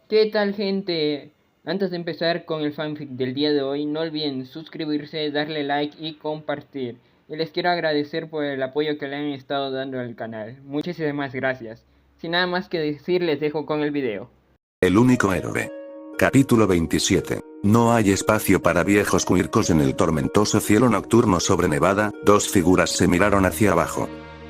¿Qué tal, gente? Antes de empezar con el fanfic del día de hoy, no olviden suscribirse, darle like y compartir. Y les quiero agradecer por el apoyo que le han estado dando al canal. Muchísimas gracias. Sin nada más que decir, les dejo con el video. El único héroe. Capítulo 27. No hay espacio para viejos cuircos en el tormentoso cielo nocturno sobre Nevada. Dos figuras se miraron hacia abajo.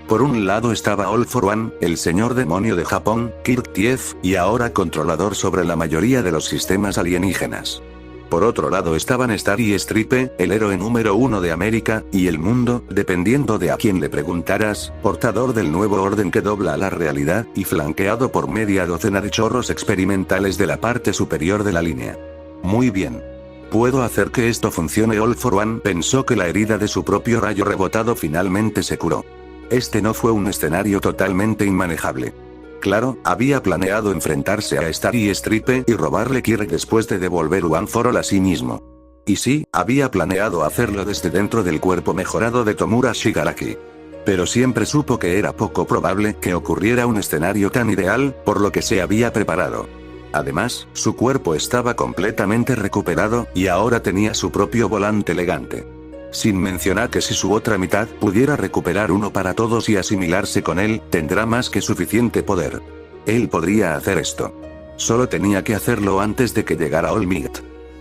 Por un lado estaba All For One, el señor demonio de Japón, Kirk Tief, y ahora controlador sobre la mayoría de los sistemas alienígenas. Por otro lado estaban Star y Stripe, el héroe número 1 de América, y el mundo, dependiendo de a quién le preguntaras, portador del nuevo orden que dobla la realidad, y flanqueado por media docena de chorros experimentales de la parte superior de la línea. Muy bien. Puedo hacer que esto funcione. All For One pensó que la herida de su propio rayo rebotado finalmente se curó. Este no fue un escenario totalmente inmanejable. Claro, había planeado enfrentarse a Star y Stripe y robarle Kirk después de devolver One For All a sí mismo. Y sí, había planeado hacerlo desde dentro del cuerpo mejorado de Tomura Shigaraki. Pero siempre supo que era poco probable que ocurriera un escenario tan ideal, por lo que se había preparado. Además, su cuerpo estaba completamente recuperado, y ahora tenía su propio volante elegante. Sin mencionar que si su otra mitad pudiera recuperar uno para todos y asimilarse con él, tendrá más que suficiente poder. Él podría hacer esto. Solo tenía que hacerlo antes de que llegara All Might.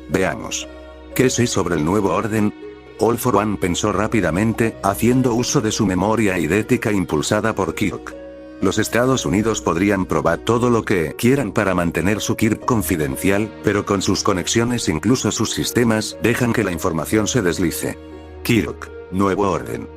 Veamos. ¿Qué sé sobre el nuevo orden? All For One pensó rápidamente, haciendo uso de su memoria idética impulsada por Kirk. Los Estados Unidos podrían probar todo lo que quieran para mantener su Kirk confidencial, pero con sus conexiones incluso sus sistemas dejan que la información se deslice. Kirk, nuevo orden.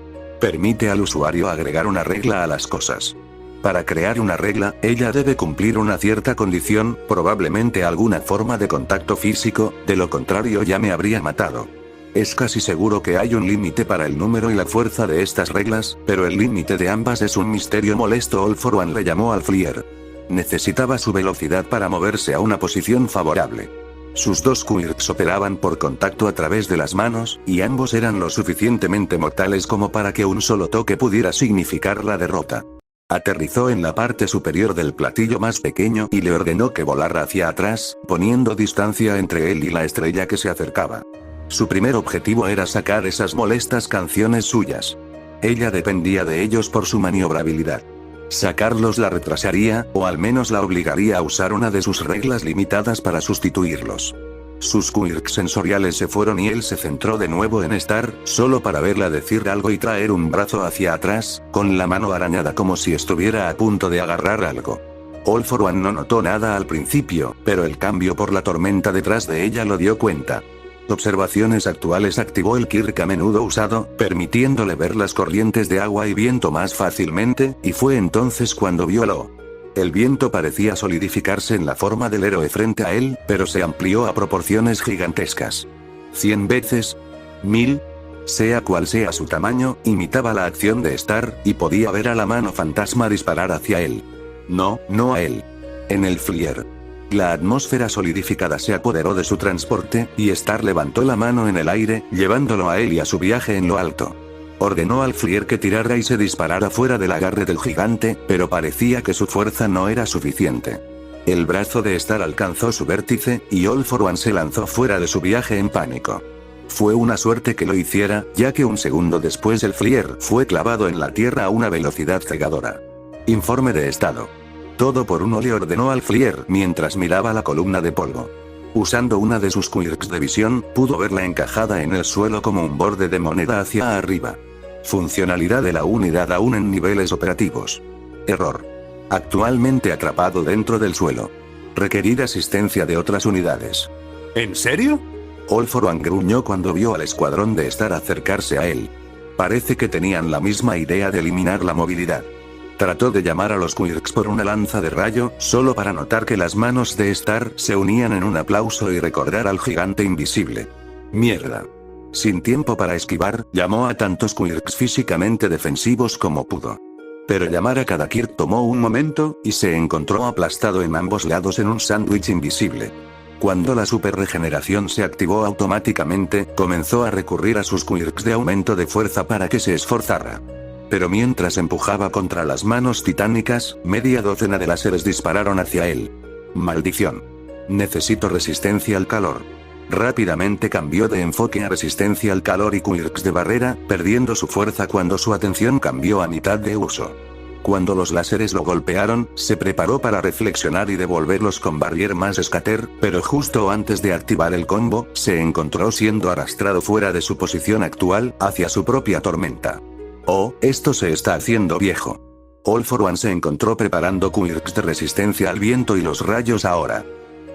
Permite al usuario agregar una regla a las cosas. Para crear una regla, ella debe cumplir una cierta condición, probablemente alguna forma de contacto físico, de lo contrario ya me habría matado. Es casi seguro que hay un límite para el número y la fuerza de estas reglas, pero el límite de ambas es un misterio molesto. All For One le llamó al Flyer. Necesitaba su velocidad para moverse a una posición favorable. Sus dos quirks operaban por contacto a través de las manos, y ambos eran lo suficientemente mortales como para que un solo toque pudiera significar la derrota. Aterrizó en la parte superior del platillo más pequeño y le ordenó que volara hacia atrás, poniendo distancia entre él y la estrella que se acercaba. Su primer objetivo era sacar esas molestas canciones suyas. Ella dependía de ellos por su maniobrabilidad. Sacarlos la retrasaría, o al menos la obligaría a usar una de sus reglas limitadas para sustituirlos. Sus quirks sensoriales se fueron y él se centró de nuevo en Star, solo para verla decir algo y traer un brazo hacia atrás, con la mano arañada como si estuviera a punto de agarrar algo. All For One no notó nada al principio, pero el cambio por la tormenta detrás de ella lo dio cuenta. Observaciones actuales activó el Kirk a menudo usado, permitiéndole ver las corrientes de agua y viento más fácilmente, y fue entonces cuando vio el viento parecía solidificarse en la forma del héroe frente a él, pero se amplió a proporciones gigantescas. 100 veces, 1000, sea cual sea su tamaño, imitaba la acción de Star, y podía ver a la mano fantasma disparar hacia él. No a él. En el Flyer. La atmósfera solidificada se apoderó de su transporte, y Star levantó la mano en el aire, llevándolo a él y a su viaje en lo alto. Ordenó al Flyer que tirara y se disparara fuera del agarre del gigante, pero parecía que su fuerza no era suficiente. El brazo de Star alcanzó su vértice, y All For One se lanzó fuera de su viaje en pánico. Fue una suerte que lo hiciera, ya que un segundo después el Flyer fue clavado en la tierra a una velocidad cegadora. Informe de estado. Todo por uno, le ordenó al Flyer mientras miraba la columna de polvo. Usando una de sus quirks de visión, pudo verla encajada en el suelo como un borde de moneda hacia arriba. Funcionalidad de la unidad aún en niveles operativos. Error. Actualmente atrapado dentro del suelo. Requerir asistencia de otras unidades. ¿En serio? All For One gruñó cuando vio al escuadrón de Star acercarse a él. Parece que tenían la misma idea de eliminar la movilidad. Trató de llamar a los quirks por una lanza de rayo, solo para notar que las manos de Star se unían en un aplauso y recordar al gigante invisible. Mierda. Sin tiempo para esquivar, llamó a tantos quirks físicamente defensivos como pudo. Pero llamar a cada Kirk tomó un momento, y se encontró aplastado en ambos lados en un sándwich invisible. Cuando la super regeneración se activó automáticamente, comenzó a recurrir a sus quirks de aumento de fuerza para que se esforzara. Pero mientras empujaba contra las manos titánicas, media docena de láseres dispararon hacia él. Maldición. Necesito resistencia al calor. Rápidamente cambió de enfoque a resistencia al calor y quirks de barrera, perdiendo su fuerza cuando su atención cambió a mitad de uso. Cuando los láseres lo golpearon, se preparó para reflexionar y devolverlos con Barrier más Scatter, pero justo antes de activar el combo, se encontró siendo arrastrado fuera de su posición actual, hacia su propia tormenta. Oh, esto se está haciendo viejo. All for One se encontró preparando quirks de resistencia al viento y los rayos ahora.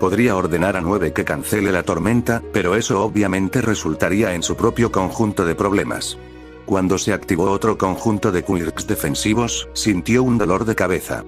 Podría ordenar a 9 que cancele la tormenta, pero eso obviamente resultaría en su propio conjunto de problemas. Cuando se activó otro conjunto de quirks defensivos, sintió un dolor de cabeza.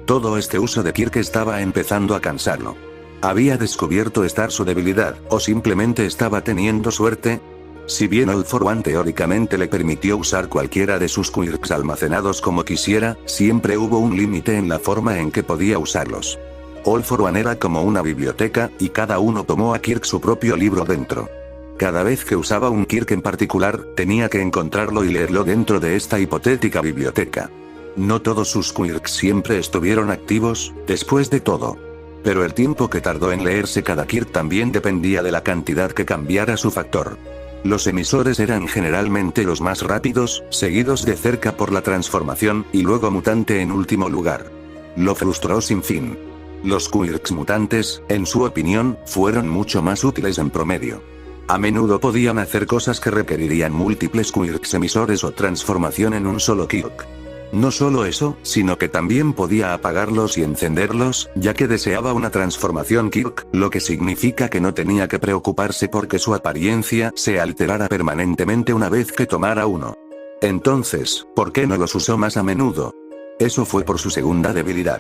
Todo este uso de quirk estaba empezando a cansarlo. ¿Había descubierto estar su debilidad, o simplemente estaba teniendo suerte? Si bien All for One teóricamente le permitió usar cualquiera de sus quirks almacenados como quisiera, siempre hubo un límite en la forma en que podía usarlos. All for One era como una biblioteca, y cada uno tomó a Kirk su propio libro dentro. Cada vez que usaba un Kirk en particular, tenía que encontrarlo y leerlo dentro de esta hipotética biblioteca. No todos sus quirks siempre estuvieron activos, después de todo. Pero el tiempo que tardó en leerse cada Kirk también dependía de la cantidad que cambiara su factor. Los emisores eran generalmente los más rápidos, seguidos de cerca por la transformación, y luego mutante en último lugar. Lo frustró sin fin. Los quirks mutantes, en su opinión, fueron mucho más útiles en promedio. A menudo podían hacer cosas que requerirían múltiples quirks emisores o transformación en un solo quirk. No solo eso, sino que también podía apagarlos y encenderlos, ya que deseaba una transformación Kirk, lo que significa que no tenía que preocuparse porque su apariencia se alterara permanentemente una vez que tomara uno. Entonces, ¿por qué no los usó más a menudo? Eso fue por su segunda debilidad.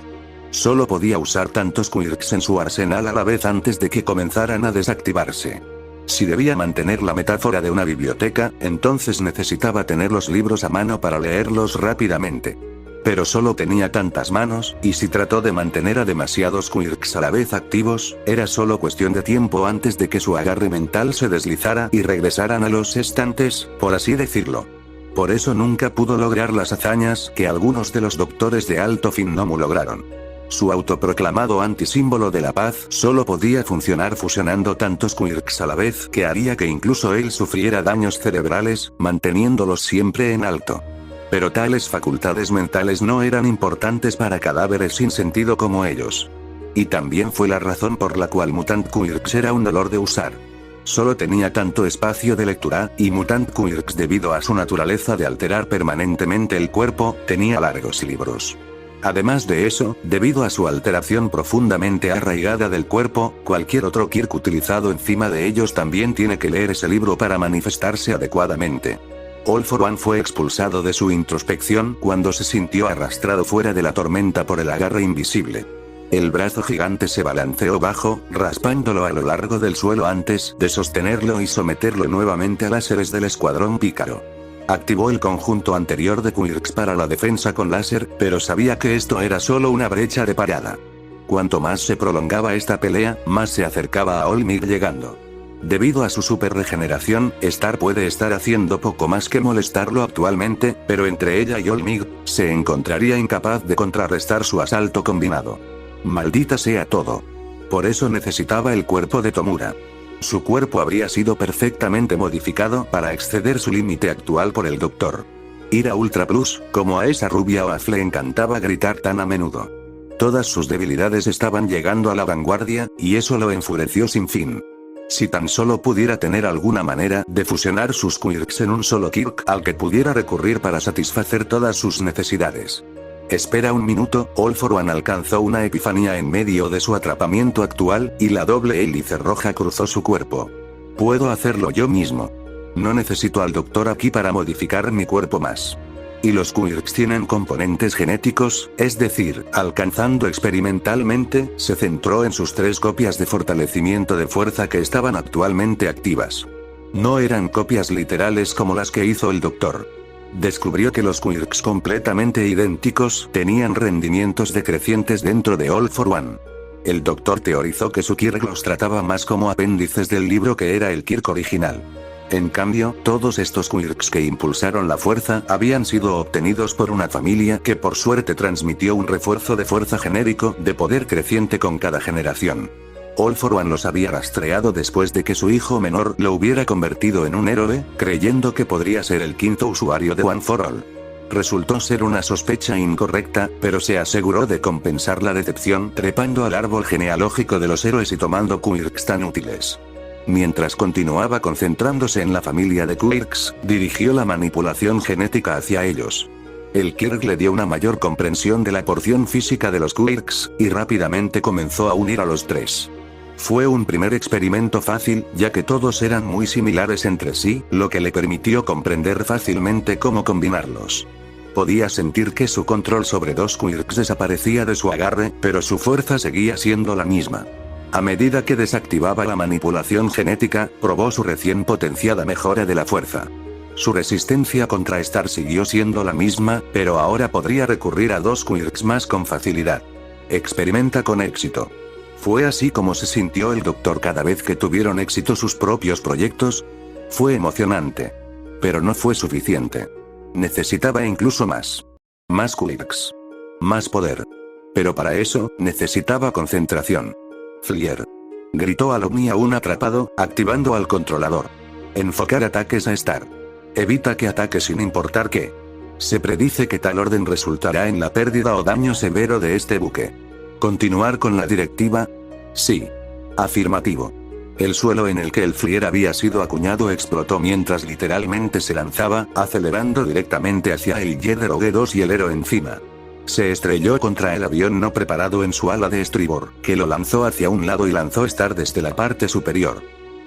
Solo podía usar tantos quirks en su arsenal a la vez antes de que comenzaran a desactivarse. Si debía mantener la metáfora de una biblioteca, entonces necesitaba tener los libros a mano para leerlos rápidamente. Pero solo tenía tantas manos, y si trató de mantener a demasiados quirks a la vez activos, era solo cuestión de tiempo antes de que su agarre mental se deslizara y regresaran a los estantes, por así decirlo. Por eso nunca pudo lograr las hazañas que algunos de los doctores de alto Finnomu lograron. Su autoproclamado antisímbolo de la paz solo podía funcionar fusionando tantos quirks a la vez que haría que incluso él sufriera daños cerebrales, manteniéndolos siempre en alto. Pero tales facultades mentales no eran importantes para cadáveres sin sentido como ellos. Y también fue la razón por la cual Mutant Quirks era un dolor de usar. Solo tenía tanto espacio de lectura, y Mutant Quirks, debido a su naturaleza de alterar permanentemente el cuerpo, tenía largos libros. Además de eso, debido a su alteración profundamente arraigada del cuerpo, cualquier otro Kirk utilizado encima de ellos también tiene que leer ese libro para manifestarse adecuadamente. All for One fue expulsado de su introspección cuando se sintió arrastrado fuera de la tormenta por el agarre invisible. El brazo gigante se balanceó bajo, raspándolo a lo largo del suelo antes de sostenerlo y someterlo nuevamente a láseres del escuadrón pícaro. Activó el conjunto anterior de quirks para la defensa con láser, pero sabía que esto era solo una brecha de parada. Cuanto más se prolongaba esta pelea, más se acercaba a Olmig llegando. Debido a su super regeneración, Star puede estar haciendo poco más que molestarlo actualmente, pero entre ella y Olmig, se encontraría incapaz de contrarrestar su asalto combinado. Maldita sea todo. Por eso necesitaba el cuerpo de Tomura. Su cuerpo habría sido perfectamente modificado para exceder su límite actual por el Doctor. Ir a Ultra Plus, como a esa rubia Oaf le encantaba gritar tan a menudo. Todas sus debilidades estaban llegando a la vanguardia, y eso lo enfureció sin fin. Si tan solo pudiera tener alguna manera de fusionar sus quirks en un solo Kirk al que pudiera recurrir para satisfacer todas sus necesidades. Espera un minuto, All for One alcanzó una epifanía en medio de su atrapamiento actual, y la doble hélice roja cruzó su cuerpo. Puedo hacerlo yo mismo. No necesito al Doctor aquí para modificar mi cuerpo más. Y los quirks tienen componentes genéticos, es decir, alcanzando experimentalmente, se centró en sus 3 copias de fortalecimiento de fuerza que estaban actualmente activas. No eran copias literales como las que hizo el Doctor. Descubrió que los quirks completamente idénticos tenían rendimientos decrecientes dentro de All for One. El Doctor teorizó que su Kirk los trataba más como apéndices del libro que era el Kirk original. En cambio, todos estos quirks que impulsaron la fuerza habían sido obtenidos por una familia que por suerte transmitió un refuerzo de fuerza genérico de poder creciente con cada generación. All For One los había rastreado después de que su hijo menor lo hubiera convertido en un héroe, creyendo que podría ser el quinto usuario de One For All. Resultó ser una sospecha incorrecta, pero se aseguró de compensar la decepción trepando al árbol genealógico de los héroes y tomando quirks tan útiles. Mientras continuaba concentrándose en la familia de quirks, dirigió la manipulación genética hacia ellos. El Kirk le dio una mayor comprensión de la porción física de los quirks, y rápidamente comenzó a unir a los tres. Fue un primer experimento fácil, ya que todos eran muy similares entre sí, lo que le permitió comprender fácilmente cómo combinarlos. Podía sentir que su control sobre dos quirks desaparecía de su agarre, pero su fuerza seguía siendo la misma. A medida que desactivaba la manipulación genética, probó su recién potenciada mejora de la fuerza. Su resistencia contra Star siguió siendo la misma, pero ahora podría recurrir a dos quirks más con facilidad. Experimenta con éxito. ¿Fue así como se sintió el doctor cada vez que tuvieron éxito sus propios proyectos? Fue emocionante. Pero no fue suficiente. Necesitaba incluso más. Más quirks. Más poder. Pero para eso, necesitaba concentración. Flier. Gritó al Omni aún atrapado, activando al controlador. Enfocar ataques a Star. Evita que ataque sin importar qué. Se predice que tal orden resultará en la pérdida o daño severo de este buque. ¿Continuar con la directiva? Sí. Afirmativo. El suelo en el que el Flier había sido acuñado explotó mientras literalmente se lanzaba, acelerando directamente hacia el Jedero G2 y el Hero encima. Se estrelló contra el avión no preparado en su ala de estribor, que lo lanzó hacia un lado y lanzó Star desde la parte superior.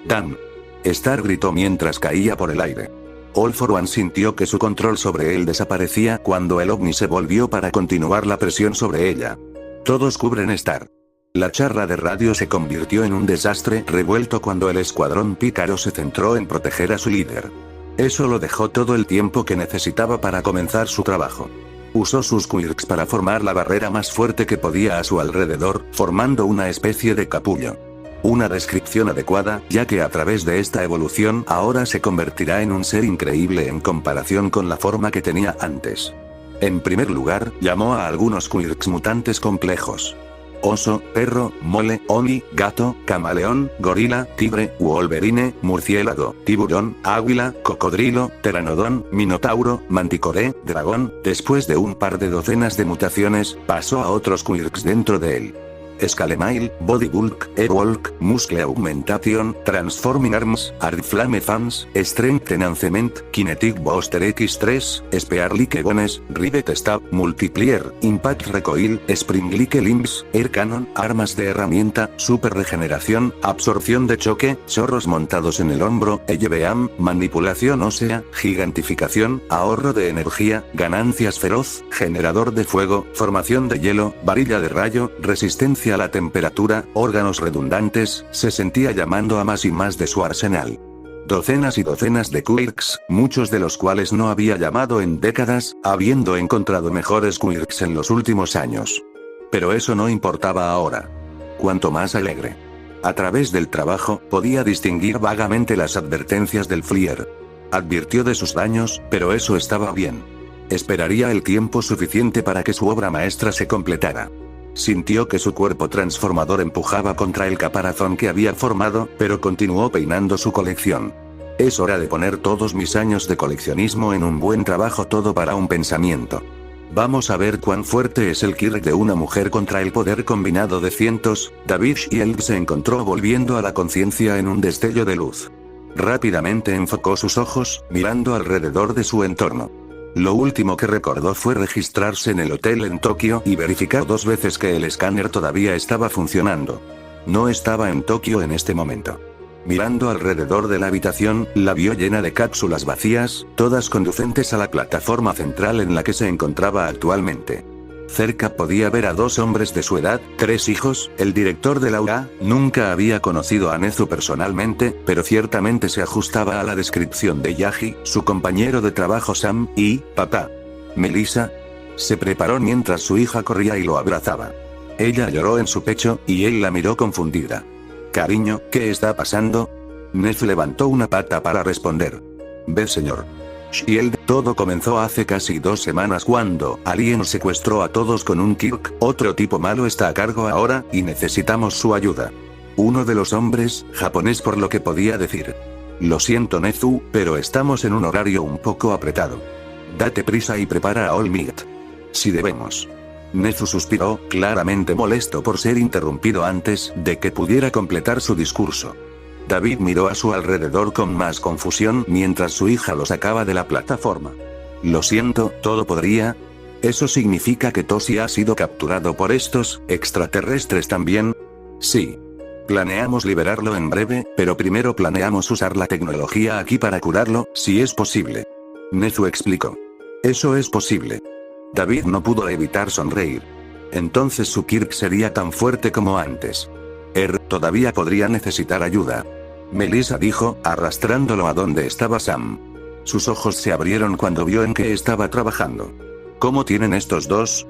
¡Damn! Star gritó mientras caía por el aire. All For One sintió que su control sobre él desaparecía cuando el ovni se volvió para continuar la presión sobre ella. Todos cubren Star. La charla de radio se convirtió en un desastre revuelto cuando el escuadrón pícaro se centró en proteger a su líder. Eso lo dejó todo el tiempo que necesitaba para comenzar su trabajo. Usó sus quirks para formar la barrera más fuerte que podía a su alrededor, formando una especie de capullo. Una descripción adecuada, ya que a través de esta evolución ahora se convertirá en un ser increíble en comparación con la forma que tenía antes. En primer lugar, llamó a algunos quirks mutantes complejos. Oso, perro, mole, oni, gato, camaleón, gorila, tigre, wolverine, murciélago, tiburón, águila, cocodrilo, pteranodón, minotauro, manticore, dragón. Después de un par de docenas de mutaciones, pasó a otros quirks dentro de él. Scalemail, Body Bulk, Airwalk, Muscle Augmentation, Transforming Arms, Flame Fans, Strength Enhancement, Kinetic Booster X3, Spear Like Bones, Rivet Stab, Multiplier, Impact Recoil, Spring Like Limbs, Air Cannon, Armas de herramienta, Super Regeneración, Absorción de choque, chorros montados en el hombro, EYBEAM, Manipulación ósea, Gigantificación, Ahorro de energía, Ganancias feroz, Generador de fuego, Formación de hielo, Varilla de rayo, Resistencia a la temperatura, órganos redundantes. Se sentía llamando a más y más de su arsenal. Docenas y docenas de quirks, muchos de los cuales no había llamado en décadas, habiendo encontrado mejores quirks en los últimos años. Pero eso no importaba ahora. Cuanto más alegre. A través del trabajo, podía distinguir vagamente las advertencias del Flier. Advirtió de sus daños, pero eso estaba bien. Esperaría el tiempo suficiente para que su obra maestra se completara. Sintió que su cuerpo transformador empujaba contra el caparazón que había formado, pero continuó peinando su colección. Es hora de poner todos mis años de coleccionismo en un buen trabajo, todo para un pensamiento. Vamos a ver cuán fuerte es el Kirk de una mujer contra el poder combinado de cientos. David Shield se encontró volviendo a la conciencia en un destello de luz. Rápidamente enfocó sus ojos, mirando alrededor de su entorno. Lo último que recordó fue registrarse en el hotel en Tokio y verificar 2 veces que el escáner todavía estaba funcionando. No estaba en Tokio en este momento. Mirando alrededor de la habitación, la vio llena de cápsulas vacías, todas conducentes a la plataforma central en la que se encontraba actualmente. Cerca podía ver a 2 hombres de su edad, 3 hijos, el director de la UA. Nunca había conocido a Nezu personalmente, pero ciertamente se ajustaba a la descripción de Yaji, su compañero de trabajo Sam, y, papá. Melissa. Se preparó mientras su hija corría y lo abrazaba. Ella lloró en su pecho, y él la miró confundida. Cariño, ¿qué está pasando? Nezu levantó una pata para responder. Ve señor. Shield, todo comenzó hace casi 2 semanas cuando Alien secuestró a todos con un Kirk. Otro tipo malo está a cargo ahora, y necesitamos su ayuda. Uno de los hombres, japonés por lo que podía decir. Lo siento Nezu, pero estamos en un horario un poco apretado. Date prisa y prepara a All Might. Si debemos. Nezu suspiró, claramente molesto por ser interrumpido antes de que pudiera completar su discurso. David miró a su alrededor con más confusión mientras su hija lo sacaba de la plataforma. Lo siento, ¿todo podría? ¿Eso significa que Toshi ha sido capturado por estos extraterrestres también? Sí. Planeamos liberarlo en breve, pero primero planeamos usar la tecnología aquí para curarlo, si es posible. Nezu explicó. Eso es posible. David no pudo evitar sonreír. Entonces su Kirk sería tan fuerte como antes. Todavía podría necesitar ayuda. Melissa dijo, arrastrándolo a donde estaba Sam. Sus ojos se abrieron cuando vio en qué estaba trabajando. ¿Cómo tienen estos dos?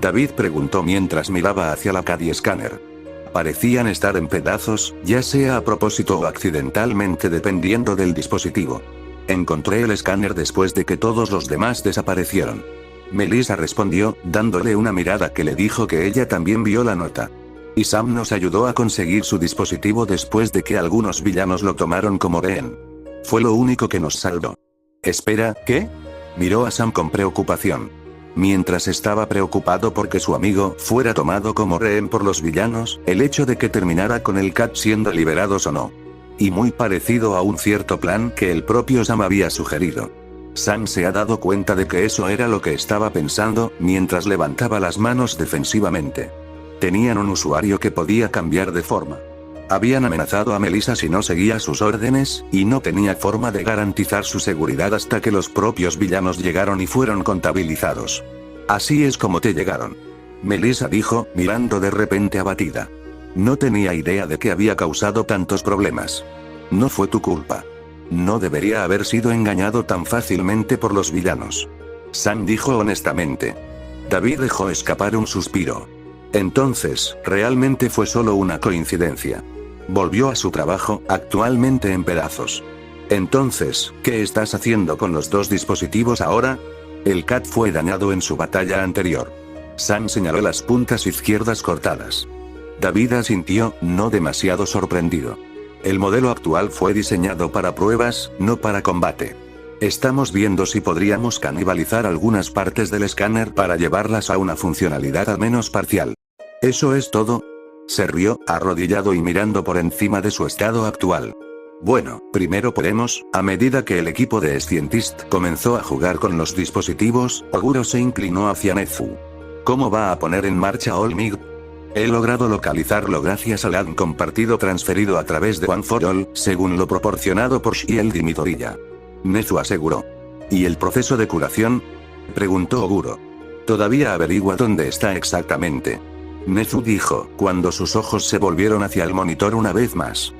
David preguntó mientras miraba hacia la CAD Scanner. Parecían estar en pedazos, ya sea a propósito o accidentalmente dependiendo del dispositivo. Encontré el escáner después de que todos los demás desaparecieron. Melissa respondió, dándole una mirada que le dijo que ella también vio la nota. Y Sam nos ayudó a conseguir su dispositivo después de que algunos villanos lo tomaron como rehén. Fue lo único que nos salvó. Espera, ¿qué? Miró a Sam con preocupación. Mientras estaba preocupado porque su amigo fuera tomado como rehén por los villanos, el hecho de que terminara con el Cat siendo liberados o no. Y muy parecido a un cierto plan que el propio Sam había sugerido. Sam se ha dado cuenta de que eso era lo que estaba pensando, mientras levantaba las manos defensivamente. Tenían un usuario que podía cambiar de forma. Habían amenazado a Melissa si no seguía sus órdenes, y no tenía forma de garantizar su seguridad hasta que los propios villanos llegaron y fueron contabilizados. Así es como te llegaron. Melissa dijo, mirando de repente abatida. No tenía idea de que había causado tantos problemas. No fue tu culpa. No debería haber sido engañado tan fácilmente por los villanos. Sam dijo honestamente. David dejó escapar un suspiro. Entonces, realmente fue solo una coincidencia. Volvió a su trabajo, actualmente en pedazos. Entonces, ¿qué estás haciendo con los dos dispositivos ahora? El Cat fue dañado en su batalla anterior. Sam señaló las puntas izquierdas cortadas. David asintió, no demasiado sorprendido. El modelo actual fue diseñado para pruebas, no para combate. Estamos viendo si podríamos canibalizar algunas partes del escáner para llevarlas a una funcionalidad al menos parcial. ¿Eso es todo? Se rió, arrodillado y mirando por encima de su estado actual. Bueno, primero podemos, a medida que el equipo de Scientist comenzó a jugar con los dispositivos, Oguro se inclinó hacia Nezu. ¿Cómo va a poner en marcha All Might? He logrado localizarlo gracias al ADN compartido transferido a través de One for All, según lo proporcionado por Shield y Midoriya. Nezu aseguró. ¿Y el proceso de curación? Preguntó Oguro. Todavía averigua dónde está exactamente. Nezu dijo, cuando sus ojos se volvieron hacia el monitor una vez más.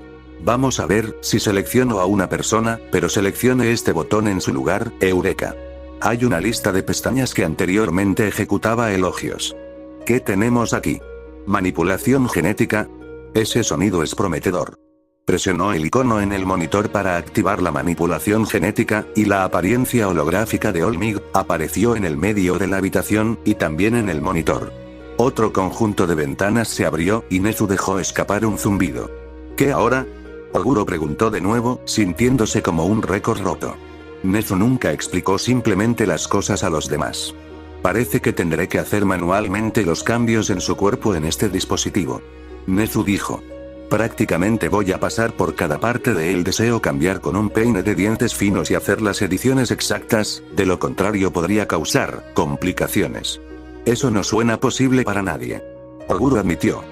Vamos a ver si selecciono a una persona, pero seleccione este botón en su lugar, Eureka. Hay una lista de pestañas que anteriormente ejecutaba elogios. ¿Qué tenemos aquí? Manipulación genética. Ese sonido es prometedor. Presionó el icono en el monitor para activar la manipulación genética, y la apariencia holográfica de All Might apareció en el medio de la habitación, y también en el monitor. Otro conjunto de ventanas se abrió, y Nezu dejó escapar un zumbido. ¿Qué ahora? Oguro preguntó de nuevo, sintiéndose como un récord roto. Nezu nunca explicó simplemente las cosas a los demás. Parece que tendré que hacer manualmente los cambios en su cuerpo en este dispositivo. Nezu dijo. Prácticamente voy a pasar por cada parte de él. Deseo cambiar con un peine de dientes finos y hacer las ediciones exactas, de lo contrario podría causar complicaciones. Eso no suena posible para nadie. Oguro admitió.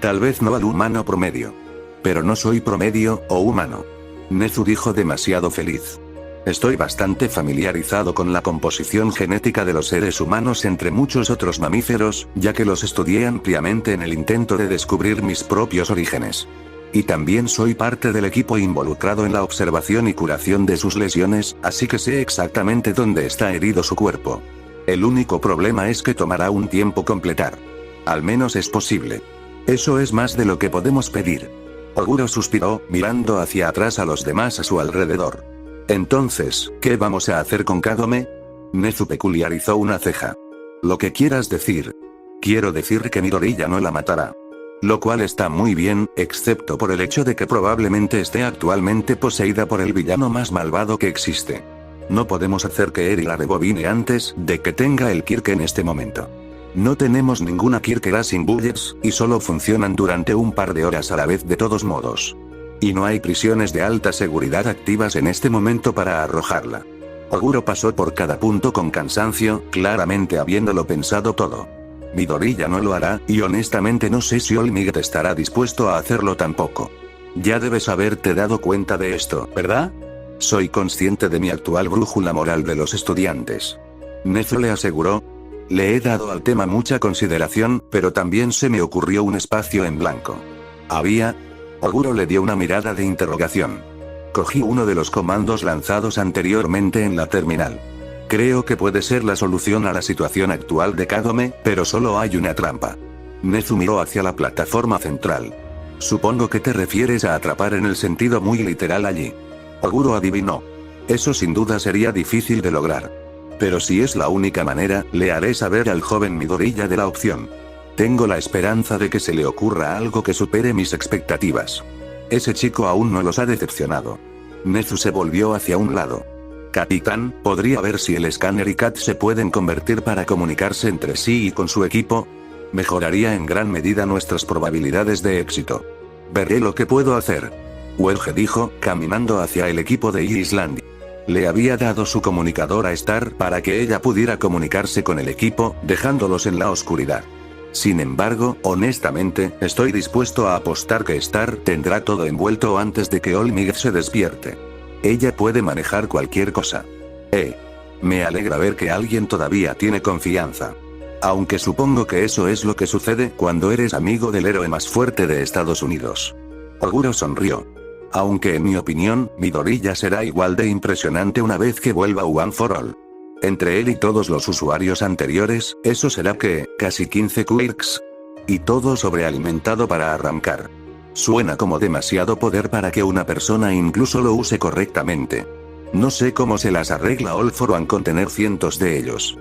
Tal vez no al humano promedio. Pero no soy promedio, o humano. Nezu dijo demasiado feliz. Estoy bastante familiarizado con la composición genética de los seres humanos entre muchos otros mamíferos, ya que los estudié ampliamente en el intento de descubrir mis propios orígenes. Y también soy parte del equipo involucrado en la observación y curación de sus lesiones, así que sé exactamente dónde está herido su cuerpo. El único problema es que tomará un tiempo completar. Al menos es posible. Eso es más de lo que podemos pedir. Oguro suspiró, mirando hacia atrás a los demás a su alrededor. Entonces, ¿qué vamos a hacer con Kagome? Nezu peculiarizó una ceja. Lo que quieras decir. Quiero decir que Midoriya no la matará. Lo cual está muy bien, excepto por el hecho de que probablemente esté actualmente poseída por el villano más malvado que existe. No podemos hacer que Eri la rebobine antes de que tenga el Kirk en este momento. No tenemos ninguna Kirk Racing Bullets, y solo funcionan durante un par de horas a la vez de todos modos. Y no hay prisiones de alta seguridad activas en este momento para arrojarla. Oguro pasó por cada punto con cansancio, claramente habiéndolo pensado todo. Midori ya no lo hará, y honestamente no sé si All Might estará dispuesto a hacerlo tampoco. Ya debes haberte dado cuenta de esto, ¿verdad? Soy consciente de mi actual brújula moral de los estudiantes. Nezu le aseguró. Le he dado al tema mucha consideración, pero también se me ocurrió un espacio en blanco. Oguro le dio una mirada de interrogación. Cogí uno de los comandos lanzados anteriormente en la terminal. Creo que puede ser la solución a la situación actual de Kagome, pero solo hay una trampa. Nezu miró hacia la plataforma central. Supongo que te refieres a atrapar en el sentido muy literal allí. Oguro adivinó. Eso sin duda sería difícil de lograr. Pero si es la única manera, le haré saber al joven Midoriya de la opción. Tengo la esperanza de que se le ocurra algo que supere mis expectativas. Ese chico aún no los ha decepcionado. Nezu se volvió hacia un lado. Capitán, ¿podría ver si el escáner y Kat se pueden convertir para comunicarse entre sí y con su equipo? Mejoraría en gran medida nuestras probabilidades de éxito. Veré lo que puedo hacer. Welge dijo, caminando hacia el equipo de Islandia. Le había dado su comunicador a Star para que ella pudiera comunicarse con el equipo, dejándolos en la oscuridad. Sin embargo, honestamente, estoy dispuesto a apostar que Star tendrá todo envuelto antes de que All Might se despierte. Ella puede manejar cualquier cosa. Me alegra ver que alguien todavía tiene confianza. Aunque supongo que eso es lo que sucede cuando eres amigo del héroe más fuerte de Estados Unidos. Oguro sonrió. Aunque en mi opinión, Midoriya será igual de impresionante una vez que vuelva One for All. Entre él y todos los usuarios anteriores, eso será que, casi 15 quirks. Y todo sobrealimentado para arrancar. Suena como demasiado poder para que una persona incluso lo use correctamente. No sé cómo se las arregla All for One con tener cientos de ellos.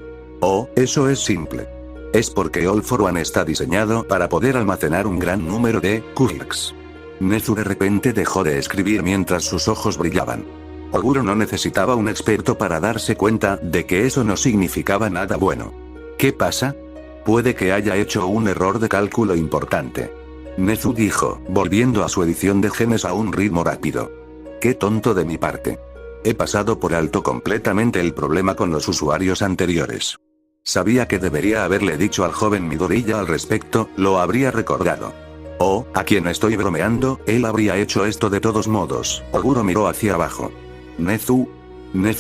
Eso es simple. Es porque All for One está diseñado para poder almacenar un gran número de quirks. Nezu de repente dejó de escribir mientras sus ojos brillaban. Oguro no necesitaba un experto para darse cuenta de que eso no significaba nada bueno. ¿Qué pasa? Puede que haya hecho un error de cálculo importante. Nezu dijo, volviendo a su edición de genes a un ritmo rápido. Qué tonto de mi parte. He pasado por alto completamente el problema con los usuarios anteriores. Sabía que debería haberle dicho al joven Midoriya al respecto, lo habría recordado. ¿A quién estoy bromeando? Él habría hecho esto de todos modos. Oguro miró hacia abajo. Nezu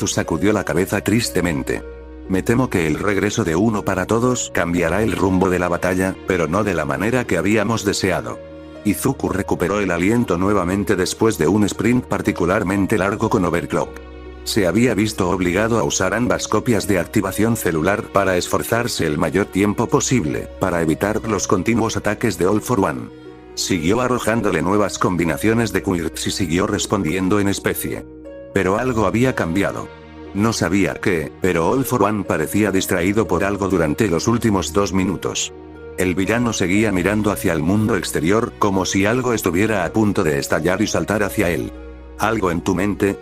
sacudió la cabeza tristemente. Me temo que el regreso de Uno para Todos cambiará el rumbo de la batalla, pero no de la manera que habíamos deseado. Izuku recuperó el aliento nuevamente después de un sprint particularmente largo con Overclock. Se había visto obligado a usar ambas copias de activación celular para esforzarse el mayor tiempo posible, para evitar los continuos ataques de All for One. Siguió arrojándole nuevas combinaciones de quirks y siguió respondiendo en especie. Pero algo había cambiado. No sabía qué, pero All for One parecía distraído por algo durante los últimos 2 minutos. El villano seguía mirando hacia el mundo exterior, como si algo estuviera a punto de estallar y saltar hacia él. ¿Algo en tu mente?,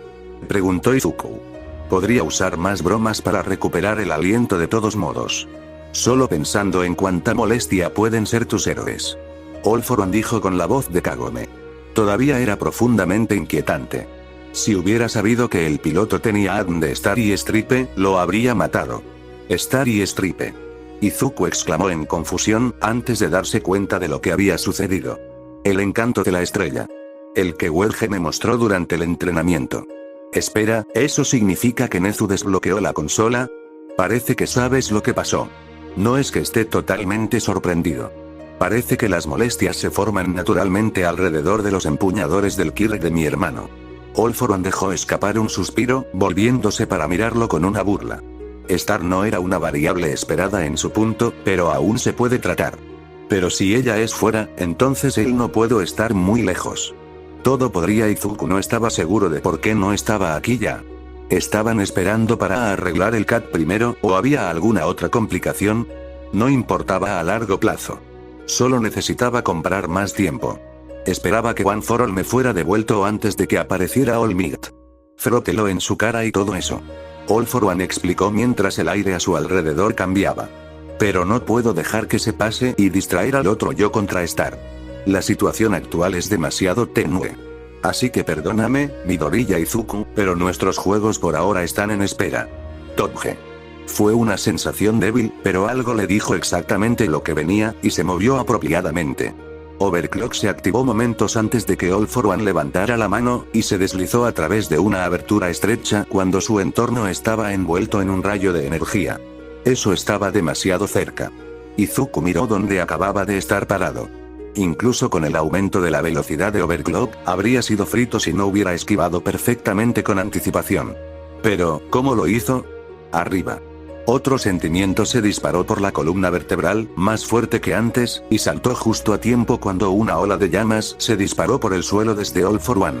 preguntó Izuku. Podría usar más bromas para recuperar el aliento de todos modos. Solo pensando en cuánta molestia pueden ser tus héroes. All for One dijo con la voz de Kagome. Todavía era profundamente inquietante. Si hubiera sabido que el piloto tenía ADN de Star y Stripe, lo habría matado. Star y Stripe. Izuku exclamó en confusión, antes de darse cuenta de lo que había sucedido. El encanto de la estrella. El que Welge me mostró durante el entrenamiento. Espera, ¿eso significa que Nezu desbloqueó la consola? Parece que sabes lo que pasó. No es que esté totalmente sorprendido. Parece que las molestias se forman naturalmente alrededor de los empuñadores del Kirk de mi hermano. All for One dejó escapar un suspiro, volviéndose para mirarlo con una burla. Star no era una variable esperada en su punto, pero aún se puede tratar. Pero si ella es fuera, entonces él no puede estar muy lejos. Todo podría. Izuku no estaba seguro de por qué no estaba aquí ya. ¿Estaban esperando para arreglar el CAT primero, o había alguna otra complicación? No importaba a largo plazo. Solo necesitaba comprar más tiempo. Esperaba que One for All me fuera devuelto antes de que apareciera All Might. Frótelo en su cara y todo eso. All for One explicó mientras el aire a su alrededor cambiaba. Pero no puedo dejar que se pase y distraer al otro yo contra Star. La situación actual es demasiado tenue. Así que perdóname, Midoriya Izuku, pero nuestros juegos por ahora están en espera. Todge. Fue una sensación débil, pero algo le dijo exactamente lo que venía, y se movió apropiadamente. Overclock se activó momentos antes de que All for One levantara la mano, y se deslizó a través de una abertura estrecha cuando su entorno estaba envuelto en un rayo de energía. Eso estaba demasiado cerca. Izuku miró donde acababa de estar parado. Incluso con el aumento de la velocidad de Overclock, habría sido frito si no hubiera esquivado perfectamente con anticipación. Pero, ¿cómo lo hizo? Arriba. Otro sentimiento se disparó por la columna vertebral, más fuerte que antes, y saltó justo a tiempo cuando una ola de llamas se disparó por el suelo desde All for One.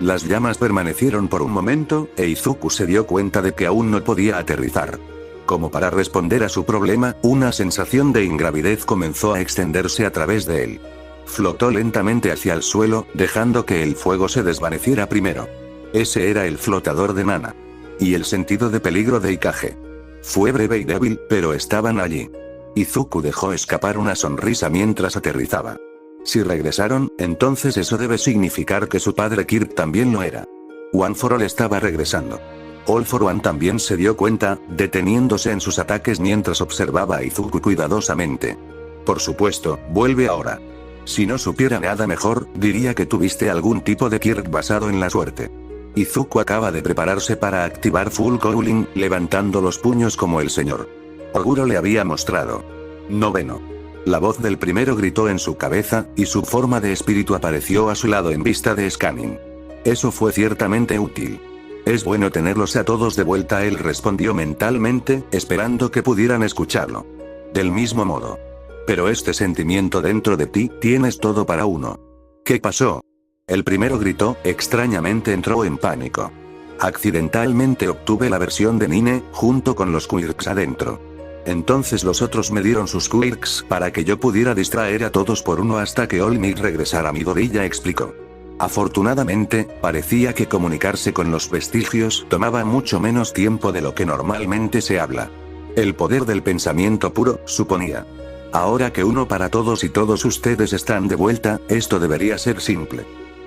Las llamas permanecieron por un momento, e Izuku se dio cuenta de que aún no podía aterrizar. Como para responder a su problema, una sensación de ingravidez comenzó a extenderse a través de él. Flotó lentamente hacia el suelo, dejando que el fuego se desvaneciera primero. Ese era el flotador de Nana. Y el sentido de peligro de Ikage. Fue breve y débil, pero estaban allí. Izuku dejó escapar una sonrisa mientras aterrizaba. Si regresaron, entonces eso debe significar que su padre Kirk también lo era. One for All estaba regresando. All for One también se dio cuenta, deteniéndose en sus ataques mientras observaba a Izuku cuidadosamente. Por supuesto, vuelve ahora. Si no supiera nada mejor, diría que tuviste algún tipo de Kirk basado en la suerte. Izuku acaba de prepararse para activar Full Cowling, levantando los puños como el señor Oguro le había mostrado. Noveno. La voz del primero gritó en su cabeza, y su forma de espíritu apareció a su lado en vista de Scanning. Eso fue ciertamente útil. Es bueno tenerlos a todos de vuelta, él respondió mentalmente, esperando que pudieran escucharlo. Del mismo modo. Pero este sentimiento dentro de ti, tienes todo para uno. ¿Qué pasó? El primero gritó, extrañamente entró en pánico. Accidentalmente obtuve la versión de Nine, junto con los quirks adentro. Entonces los otros me dieron sus quirks para que yo pudiera distraer a todos por uno hasta que All Might regresara. Midoriya explicó. Afortunadamente, parecía que comunicarse con los vestigios tomaba mucho menos tiempo de lo que normalmente se habla. El poder del pensamiento puro, suponía. Ahora que uno para todos y todos ustedes están de vuelta, esto debería ser simple.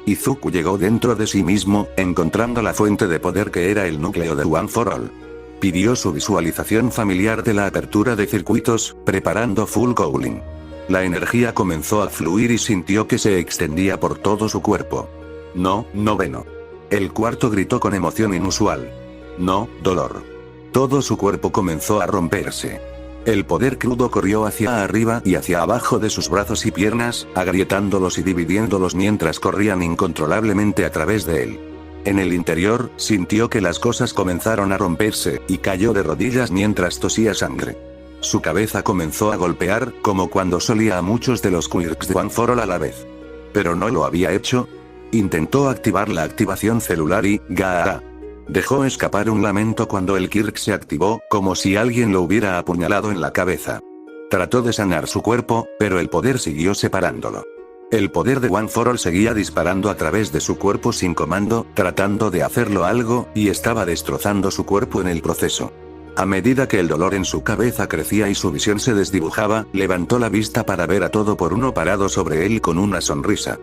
Izuku llegó dentro de sí mismo, encontrando la fuente de poder que era el núcleo de One for All. Pidió su visualización familiar de la apertura de circuitos, preparando Full Cowling. La energía comenzó a fluir y sintió que se extendía por todo su cuerpo. No, noveno. El cuarto gritó con emoción inusual. No, dolor. Todo su cuerpo comenzó a romperse. El poder crudo corrió hacia arriba y hacia abajo de sus brazos y piernas, agrietándolos y dividiéndolos mientras corrían incontrolablemente a través de él. En el interior, sintió que las cosas comenzaron a romperse, y cayó de rodillas mientras tosía sangre. Su cabeza comenzó a golpear, como cuando solía a muchos de los quirks de One for All a la vez. Pero no lo había hecho. Intentó activar la activación celular y, ¡Gaa! Dejó escapar un lamento cuando el Kirk se activó, como si alguien lo hubiera apuñalado en la cabeza. Trató de sanar su cuerpo, pero el poder siguió separándolo. El poder de One for All seguía disparando a través de su cuerpo sin comando, tratando de hacerlo algo, y estaba destrozando su cuerpo en el proceso. A medida que el dolor en su cabeza crecía y su visión se desdibujaba, levantó la vista para ver a todo por uno parado sobre él con una sonrisa.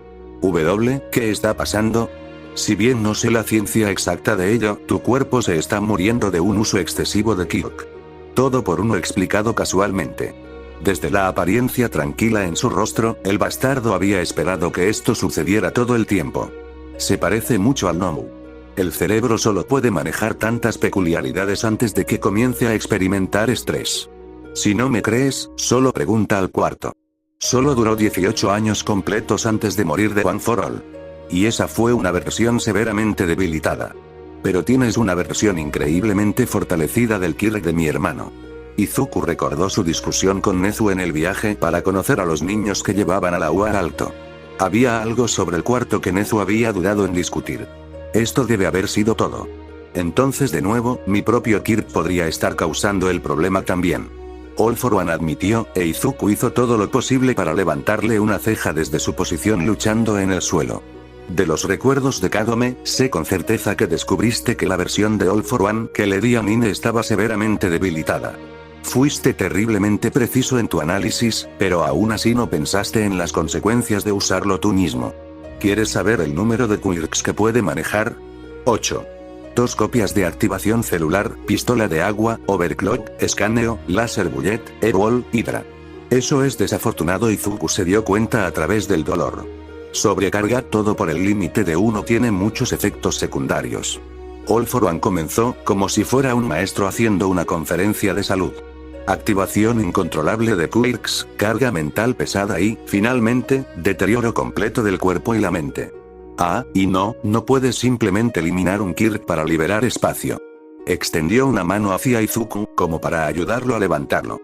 ¿Qué está pasando? Si bien no sé la ciencia exacta de ello, tu cuerpo se está muriendo de un uso excesivo de Kirk. Todo por uno explicado casualmente. Desde la apariencia tranquila en su rostro, el bastardo había esperado que esto sucediera todo el tiempo. Se parece mucho al Nomu. El cerebro solo puede manejar tantas peculiaridades antes de que comience a experimentar estrés. Si no me crees, solo pregunta al cuarto. Solo duró 18 años completos antes de morir de One for All. Y esa fue una versión severamente debilitada. Pero tienes una versión increíblemente fortalecida del Kirk de mi hermano. Izuku recordó su discusión con Nezu en el viaje para conocer a los niños que llevaban a la UA alto. Había algo sobre el cuarto que Nezu había dudado en discutir. Esto debe haber sido todo. Entonces de nuevo, mi propio Kirk podría estar causando el problema también. All for One admitió, e Izuku hizo todo lo posible para levantarle una ceja desde su posición luchando en el suelo. De los recuerdos de Kagome, sé con certeza que descubriste que la versión de All for One que le di a Nine estaba severamente debilitada. Fuiste terriblemente preciso en tu análisis, pero aún así no pensaste en las consecuencias de usarlo tú mismo. ¿Quieres saber el número de quirks que puede manejar? 8. 2 copias de activación celular, pistola de agua, overclock, escaneo, láser bullet, airwall, hydra. Eso es desafortunado. Izuku se dio cuenta a través del dolor. Sobrecarga todo por el límite de 1 tiene muchos efectos secundarios. All for One comenzó, como si fuera un maestro haciendo una conferencia de salud. Activación incontrolable de quirks, carga mental pesada y, finalmente, deterioro completo del cuerpo y la mente. Y no puedes simplemente eliminar un quirk para liberar espacio. Extendió una mano hacia Izuku, como para ayudarlo a levantarlo.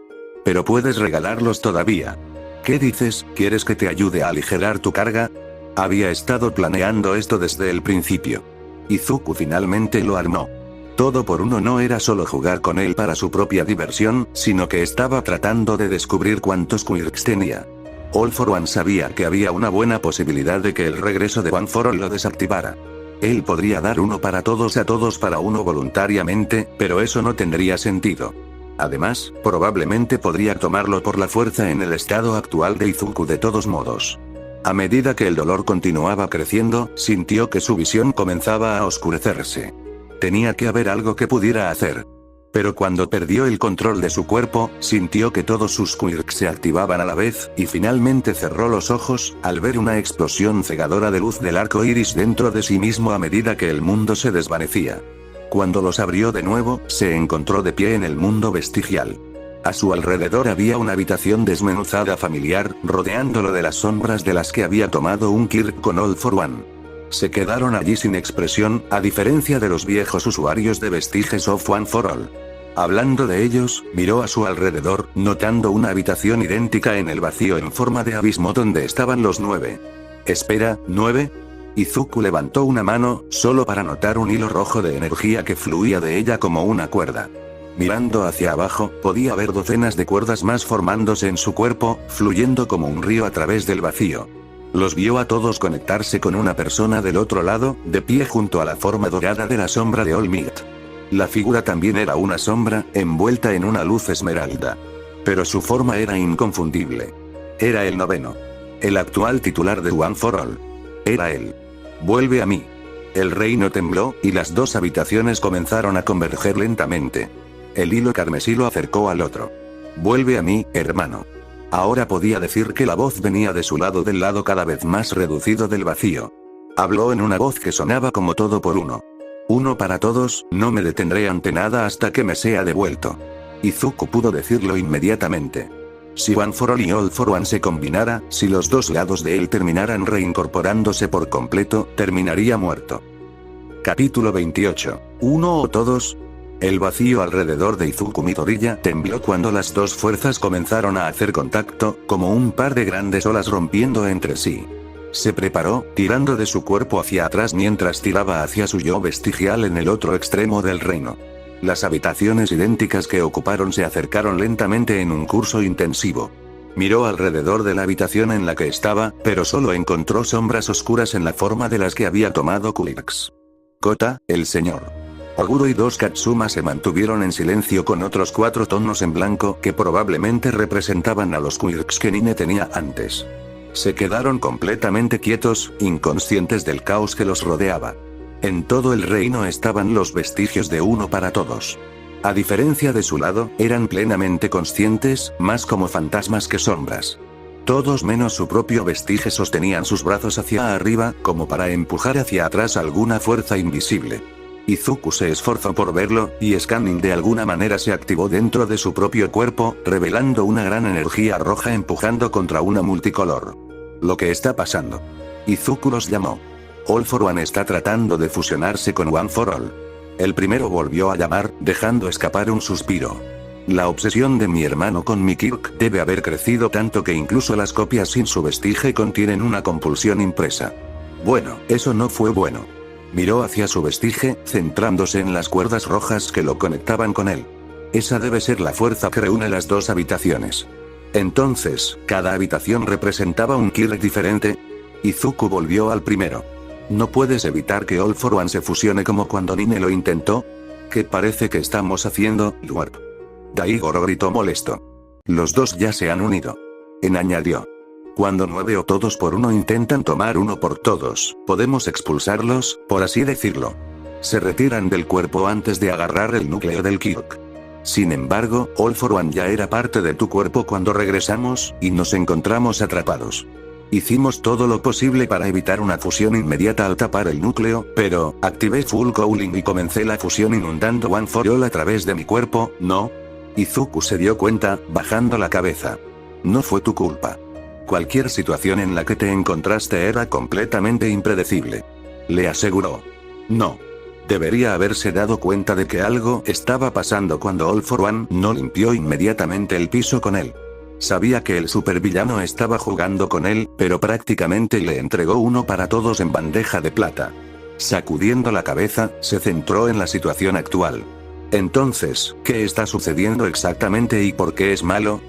Pero puedes regalarlos todavía. ¿Qué dices? ¿Quieres que te ayude a aligerar tu carga? Había estado planeando esto desde el principio. Izuku finalmente lo armó. Todo por uno no era solo jugar con él para su propia diversión, sino que estaba tratando de descubrir cuántos quirks tenía. All for One sabía que había una buena posibilidad de que el regreso de One for All lo desactivara. Él podría dar uno para todos a todos para uno voluntariamente, pero eso no tendría sentido. Además, probablemente podría tomarlo por la fuerza en el estado actual de Izuku de todos modos. A medida que el dolor continuaba creciendo, sintió que su visión comenzaba a oscurecerse. Tenía que haber algo que pudiera hacer. Pero cuando perdió el control de su cuerpo, sintió que todos sus quirks se activaban a la vez, y finalmente cerró los ojos, al ver una explosión cegadora de luz del arco iris dentro de sí mismo a medida que el mundo se desvanecía. Cuando los abrió de nuevo, se encontró de pie en el mundo vestigial. A su alrededor había una habitación desmenuzada familiar, rodeándolo de las sombras de las que había tomado un quirk con All for One. Se quedaron allí sin expresión, a diferencia de los viejos usuarios de vestiges of One for All. Hablando de ellos, miró a su alrededor, notando una habitación idéntica en el vacío en forma de abismo donde estaban los 9. Espera, ¿9? Izuku levantó una mano, solo para notar un hilo rojo de energía que fluía de ella como una cuerda. Mirando hacia abajo, podía ver docenas de cuerdas más formándose en su cuerpo, fluyendo como un río a través del vacío. Los vio a todos conectarse con una persona del otro lado, de pie junto a la forma dorada de la sombra de All Might. La figura también era una sombra, envuelta en una luz esmeralda. Pero su forma era inconfundible. Era el 9. El actual titular de One for All. Era él. Vuelve a mí. El reino tembló, y las 2 habitaciones comenzaron a converger lentamente. El hilo carmesí lo acercó al otro. Vuelve a mí, hermano. Ahora podía decir que la voz venía de su lado, del lado cada vez más reducido del vacío. Habló en una voz que sonaba como todo por uno. Uno para todos, no me detendré ante nada hasta que me sea devuelto. Izuku pudo decirlo inmediatamente. Si One for All y All for One se combinara, si los 2 lados de él terminaran reincorporándose por completo, terminaría muerto. Capítulo 28. ¿Uno o todos? El vacío alrededor de Izuku Midoriya tembló cuando las 2 fuerzas comenzaron a hacer contacto, como un par de grandes olas rompiendo entre sí. Se preparó, tirando de su cuerpo hacia atrás mientras tiraba hacia su yo vestigial en el otro extremo del reino. Las habitaciones idénticas que ocuparon se acercaron lentamente en un curso intensivo. Miró alrededor de la habitación en la que estaba, pero solo encontró sombras oscuras en la forma de las que había tomado quirks. Kota, el señor Oguro y 2 Katsuma se mantuvieron en silencio con otros 4 tonos en blanco que probablemente representaban a los quirks que Nine tenía antes. Se quedaron completamente quietos, inconscientes del caos que los rodeaba. En todo el reino estaban los vestigios de uno para todos. A diferencia de su lado, eran plenamente conscientes, más como fantasmas que sombras. Todos menos su propio vestige sostenían sus brazos hacia arriba, como para empujar hacia atrás alguna fuerza invisible. Izuku se esforzó por verlo, y Scanning de alguna manera se activó dentro de su propio cuerpo, revelando una gran energía roja empujando contra una multicolor. Lo que está pasando. Izuku los llamó. All for One está tratando de fusionarse con One for All. El primero volvió a llamar, dejando escapar un suspiro. La obsesión de mi hermano con mi quirk debe haber crecido tanto que incluso las copias sin su vestige contienen una compulsión impresa. Bueno, eso no fue bueno. Miró hacia su vestige, centrándose en las cuerdas rojas que lo conectaban con él. Esa debe ser la fuerza que reúne las dos habitaciones. Entonces, cada habitación representaba un Kirk diferente. Izuku volvió al primero. ¿No puedes evitar que All for One se fusione como cuando Nine lo intentó? ¿Qué parece que estamos haciendo, Luar? Daigoro gritó molesto. Los dos ya se han unido. En añadió. Cuando 9 o todos por uno intentan tomar uno por todos, podemos expulsarlos, por así decirlo. Se retiran del cuerpo antes de agarrar el núcleo del Kirk. Sin embargo, All for One ya era parte de tu cuerpo cuando regresamos, y nos encontramos atrapados. Hicimos todo lo posible para evitar una fusión inmediata al tapar el núcleo, pero, activé Full Cooling y comencé la fusión inundando One for All a través de mi cuerpo, ¿no? Izuku se dio cuenta, bajando la cabeza. No fue tu culpa. Cualquier situación en la que te encontraste era completamente impredecible. Le aseguró. No. Debería haberse dado cuenta de que algo estaba pasando cuando All for One no limpió inmediatamente el piso con él. Sabía que el supervillano estaba jugando con él, pero prácticamente le entregó uno para todos en bandeja de plata. Sacudiendo la cabeza, se centró en la situación actual. Entonces, ¿qué está sucediendo exactamente y por qué es malo?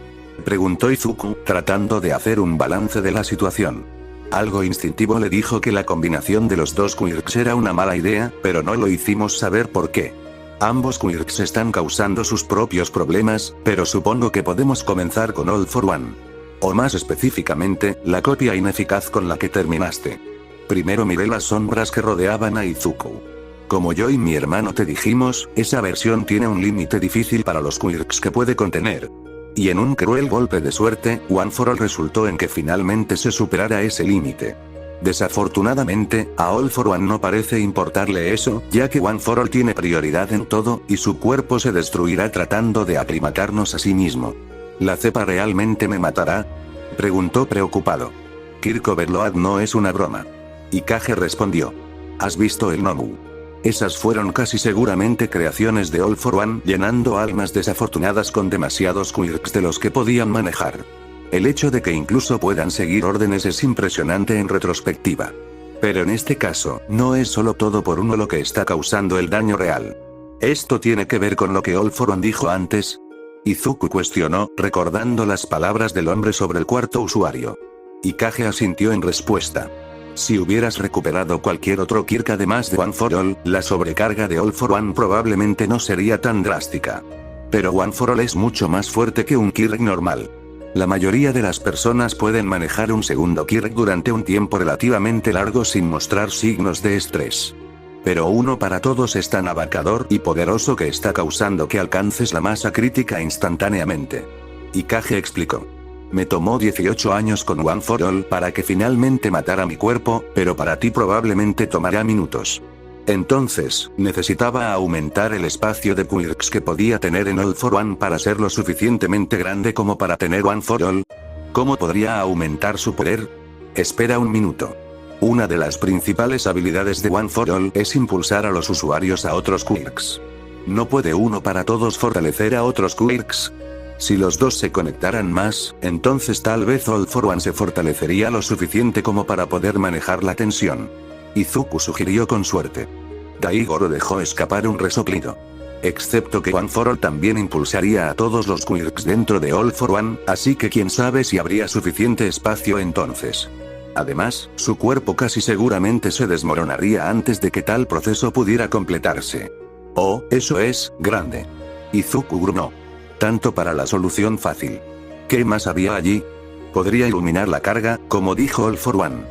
Preguntó Izuku, tratando de hacer un balance de la situación. Algo instintivo le dijo que la combinación de los dos quirks era una mala idea, pero no lo hicimos saber por qué. Ambos quirks están causando sus propios problemas, pero supongo que podemos comenzar con All for One. O más específicamente, la copia ineficaz con la que terminaste. Primero miré las sombras que rodeaban a Izuku. Como yo y mi hermano te dijimos, esa versión tiene un límite difícil para los quirks que puede contener. Y en un cruel golpe de suerte, One for All resultó en que finalmente se superara ese límite. Desafortunadamente, a All for One no parece importarle eso, ya que One for All tiene prioridad en todo, y su cuerpo se destruirá tratando de aclimatarnos a sí mismo. ¿La cepa realmente me matará? Preguntó preocupado. Kirk Overload no es una broma. Ikage respondió. ¿Has visto el Nomu? Esas fueron casi seguramente creaciones de All for One, llenando almas desafortunadas con demasiados quirks de los que podían manejar. El hecho de que incluso puedan seguir órdenes es impresionante en retrospectiva. Pero en este caso, no es solo todo por uno lo que está causando el daño real. ¿Esto tiene que ver con lo que All for One dijo antes? Izuku cuestionó, recordando las palabras del hombre sobre el cuarto usuario. Ikage asintió en respuesta. Si hubieras recuperado cualquier otro Kirk además de One for All, la sobrecarga de All for One probablemente no sería tan drástica. Pero One for All es mucho más fuerte que un Kirk normal. La mayoría de las personas pueden manejar un segundo Kirk durante un tiempo relativamente largo sin mostrar signos de estrés. Pero uno para todos es tan abarcador y poderoso que está causando que alcances la masa crítica instantáneamente. Ikage explicó. Me tomó 18 años con One for All para que finalmente matara mi cuerpo, pero para ti probablemente tomará minutos. Entonces, necesitaba aumentar el espacio de quirks que podía tener en All for One para ser lo suficientemente grande como para tener One for All. ¿Cómo podría aumentar su poder? Espera un minuto. Una de las principales habilidades de One for All es impulsar a los usuarios a otros quirks. ¿No puede uno para todos fortalecer a otros quirks? Si los dos se conectaran más, entonces tal vez All for One se fortalecería lo suficiente como para poder manejar la tensión. Izuku sugirió con suerte. Daigoro dejó escapar un resoplido. Excepto que One for All también impulsaría a todos los quirks dentro de All for One, así que quién sabe si habría suficiente espacio entonces. Además, su cuerpo casi seguramente se desmoronaría antes de que tal proceso pudiera completarse. Oh, eso es grande. Izuku gruñó. Tanto para la solución fácil. ¿Qué más había allí? Podría iluminar la carga, como dijo All for One.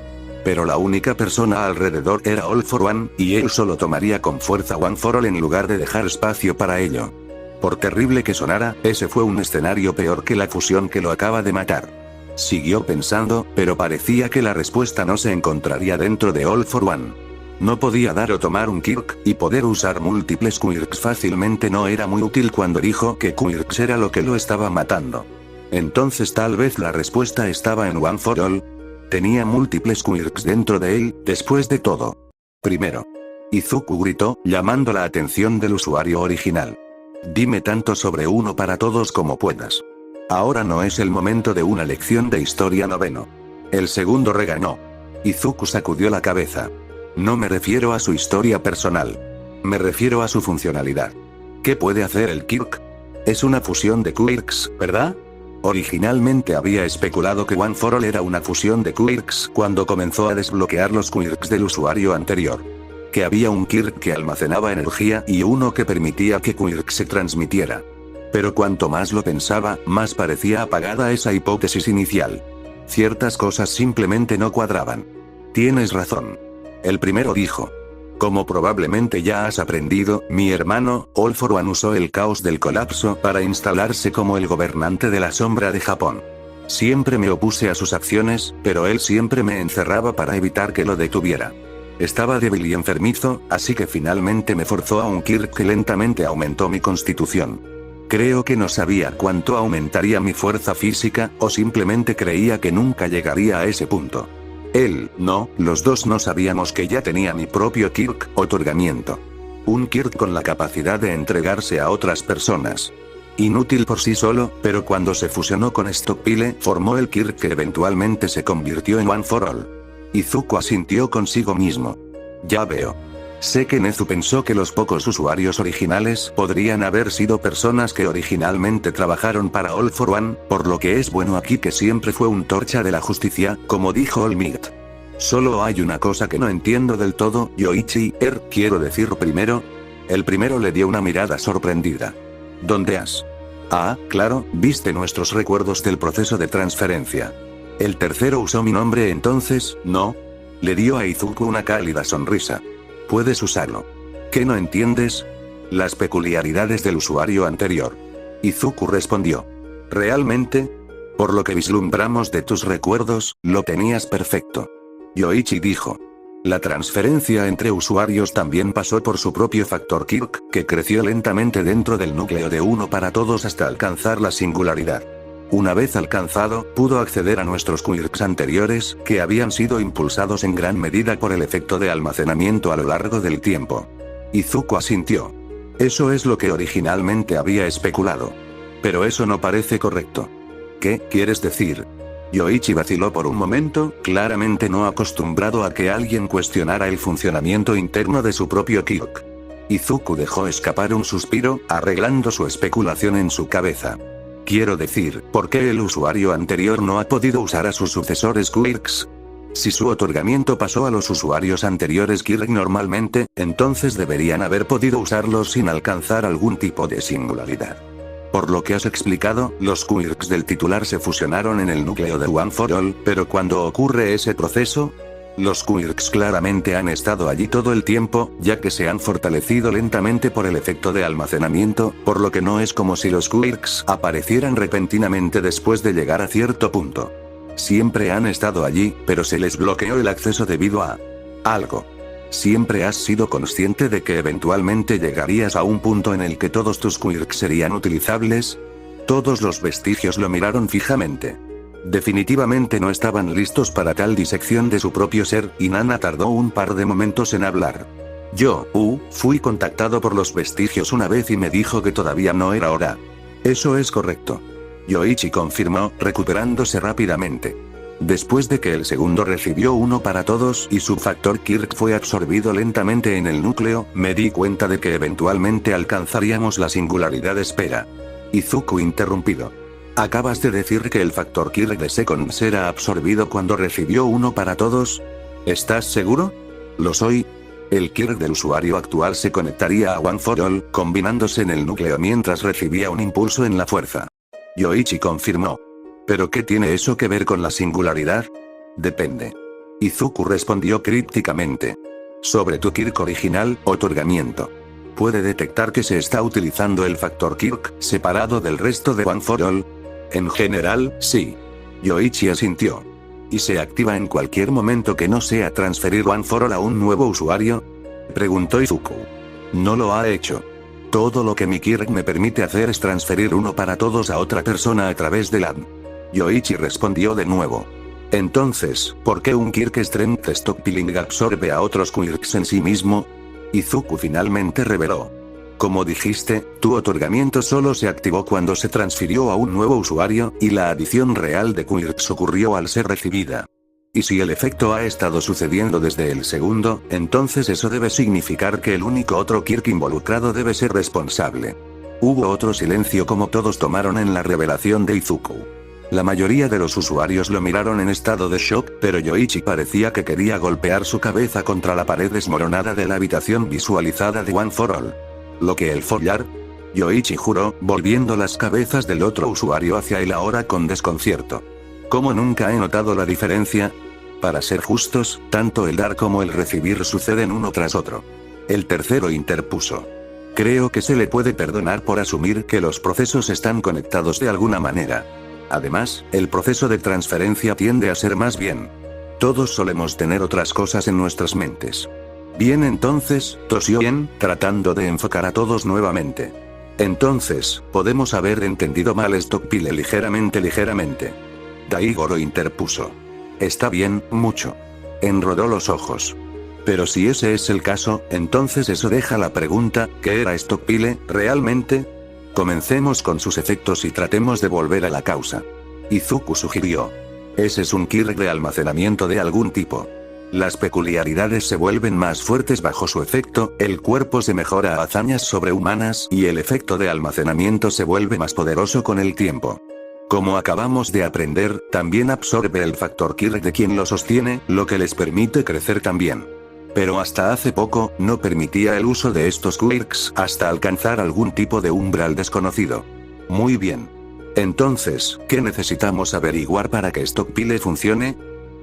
Pero la única persona alrededor era All for One, y él solo tomaría con fuerza One for All en lugar de dejar espacio para ello. Por terrible que sonara, ese fue un escenario peor que la fusión que lo acaba de matar. Siguió pensando, pero parecía que la respuesta no se encontraría dentro de All for One. No podía dar o tomar un Kirk, y poder usar múltiples quirks fácilmente no era muy útil cuando dijo que quirks era lo que lo estaba matando. Entonces tal vez la respuesta estaba en One for All. Tenía múltiples quirks dentro de él, después de todo. Primero. Izuku gritó, llamando la atención del usuario original. Dime tanto sobre uno para todos como puedas. Ahora no es el momento de una lección de historia noveno. El segundo reganó. Izuku sacudió la cabeza. No me refiero a su historia personal. Me refiero a su funcionalidad. ¿Qué puede hacer el Kirk? Es una fusión de quirks, ¿verdad? Originalmente había especulado que One for All era una fusión de quirks cuando comenzó a desbloquear los quirks del usuario anterior. Que había un quirk que almacenaba energía y uno que permitía que quirk se transmitiera. Pero cuanto más lo pensaba, más parecía apagada esa hipótesis inicial. Ciertas cosas simplemente no cuadraban. Tienes razón. El primero dijo. Como probablemente ya has aprendido, mi hermano, All for One usó el caos del colapso para instalarse como el gobernante de la sombra de Japón. Siempre me opuse a sus acciones, pero él siempre me encerraba para evitar que lo detuviera. Estaba débil y enfermizo, así que finalmente me forzó a un quirk que lentamente aumentó mi constitución. Creo que no sabía cuánto aumentaría mi fuerza física, o simplemente creía que nunca llegaría a ese punto. Él, no, los dos no sabíamos que ya tenía mi propio Kirk, otorgamiento. Un Kirk con la capacidad de entregarse a otras personas. Inútil por sí solo, pero cuando se fusionó con Stockpile, formó el Kirk que eventualmente se convirtió en One for All. Izuku asintió consigo mismo. Ya veo. Sé que Nezu pensó que los pocos usuarios originales podrían haber sido personas que originalmente trabajaron para All for One, por lo que es bueno aquí que siempre fue un torcha de la justicia, como dijo All Might. Solo hay una cosa que no entiendo del todo, Yoichi, quiero decir primero. El primero le dio una mirada sorprendida. ¿Dónde has? Ah, claro, viste nuestros recuerdos del proceso de transferencia. El tercero usó mi nombre entonces, ¿no? Le dio a Izuku una cálida sonrisa. Puedes usarlo. ¿Qué no entiendes? Las peculiaridades del usuario anterior. Izuku respondió. ¿Realmente? Por lo que vislumbramos de tus recuerdos, lo tenías perfecto. Yoichi dijo. La transferencia entre usuarios también pasó por su propio factor Kirk, que creció lentamente dentro del núcleo de uno para todos hasta alcanzar la singularidad. Una vez alcanzado, pudo acceder a nuestros quirks anteriores, que habían sido impulsados en gran medida por el efecto de almacenamiento a lo largo del tiempo. Izuku asintió. Eso es lo que originalmente había especulado. Pero eso no parece correcto. ¿Qué quieres decir? Yoichi vaciló por un momento, claramente no acostumbrado a que alguien cuestionara el funcionamiento interno de su propio Kirk. Izuku dejó escapar un suspiro, arreglando su especulación en su cabeza. Quiero decir, ¿por qué el usuario anterior no ha podido usar a sus sucesores quirks? Si su otorgamiento pasó a los usuarios anteriores Kirk normalmente, entonces deberían haber podido usarlos sin alcanzar algún tipo de singularidad. Por lo que has explicado, los quirks del titular se fusionaron en el núcleo de One for All, pero cuando ocurre ese proceso, los quirks claramente han estado allí todo el tiempo, ya que se han fortalecido lentamente por el efecto de almacenamiento, por lo que no es como si los quirks aparecieran repentinamente después de llegar a cierto punto. Siempre han estado allí, pero se les bloqueó el acceso debido a algo. ¿Siempre has sido consciente de que eventualmente llegarías a un punto en el que todos tus quirks serían utilizables? Todos los vestigios lo miraron fijamente. Definitivamente no estaban listos para tal disección de su propio ser, y Nana tardó un par de momentos en hablar. Yo, fui contactado por los vestigios una vez y me dijo que todavía no era hora. Eso es correcto. Yoichi confirmó, recuperándose rápidamente. Después de que el segundo recibió uno para todos y su factor Kirk fue absorbido lentamente en el núcleo, me di cuenta de que eventualmente alcanzaríamos la singularidad espera. Izuku interrumpido. ¿Acabas de decir que el factor Kirk de Seconds era absorbido cuando recibió uno para todos? ¿Estás seguro? Lo soy. El Kirk del usuario actual se conectaría a One for All, combinándose en el núcleo mientras recibía un impulso en la fuerza. Yoichi confirmó. ¿Pero qué tiene eso que ver con la singularidad? Depende. Izuku respondió crípticamente. Sobre tu Kirk original, otorgamiento. Puede detectar que se está utilizando el factor Kirk, separado del resto de One for All. En general, sí. Yoichi asintió. ¿Y se activa en cualquier momento que no sea transferir One for All a un nuevo usuario? Preguntó Izuku. No lo ha hecho. Todo lo que mi Kirk me permite hacer es transferir uno para todos a otra persona a través del AD. Yoichi respondió de nuevo. Entonces, ¿por qué un Kirk Strength Stockpiling absorbe a otros Quirks en sí mismo? Izuku finalmente reveló. Como dijiste, tu otorgamiento solo se activó cuando se transfirió a un nuevo usuario, y la adición real de Quirks ocurrió al ser recibida. Y si el efecto ha estado sucediendo desde el segundo, entonces eso debe significar que el único otro Kirk involucrado debe ser responsable. Hubo otro silencio como todos tomaron en la revelación de Izuku. La mayoría de los usuarios lo miraron en estado de shock, pero Yoichi parecía que quería golpear su cabeza contra la pared desmoronada de la habitación visualizada de One for All. ¿Lo que el follar? Yoichi juró, volviendo las cabezas del otro usuario hacia él ahora con desconcierto. ¿Cómo nunca he notado la diferencia? Para ser justos, tanto el dar como el recibir suceden uno tras otro. El tercero interpuso. Creo que se le puede perdonar por asumir que los procesos están conectados de alguna manera. Además, el proceso de transferencia tiende a ser más bien. Todos solemos tener otras cosas en nuestras mentes. Bien, entonces, tosió Yen, tratando de enfocar a todos nuevamente. Entonces, podemos haber entendido mal Stockpile ligeramente. Daigoro interpuso. Está bien, mucho. Enrodó los ojos. Pero si ese es el caso, entonces eso deja la pregunta, ¿qué era Stockpile, realmente? Comencemos con sus efectos y tratemos de volver a la causa. Izuku sugirió. Ese es un killer de almacenamiento de algún tipo. Las peculiaridades se vuelven más fuertes bajo su efecto, el cuerpo se mejora a hazañas sobrehumanas y el efecto de almacenamiento se vuelve más poderoso con el tiempo. Como acabamos de aprender, también absorbe el factor killer de quien lo sostiene, lo que les permite crecer también. Pero hasta hace poco, no permitía el uso de estos quirks hasta alcanzar algún tipo de umbral desconocido. Muy bien. Entonces, ¿qué necesitamos averiguar para que Stockpile funcione?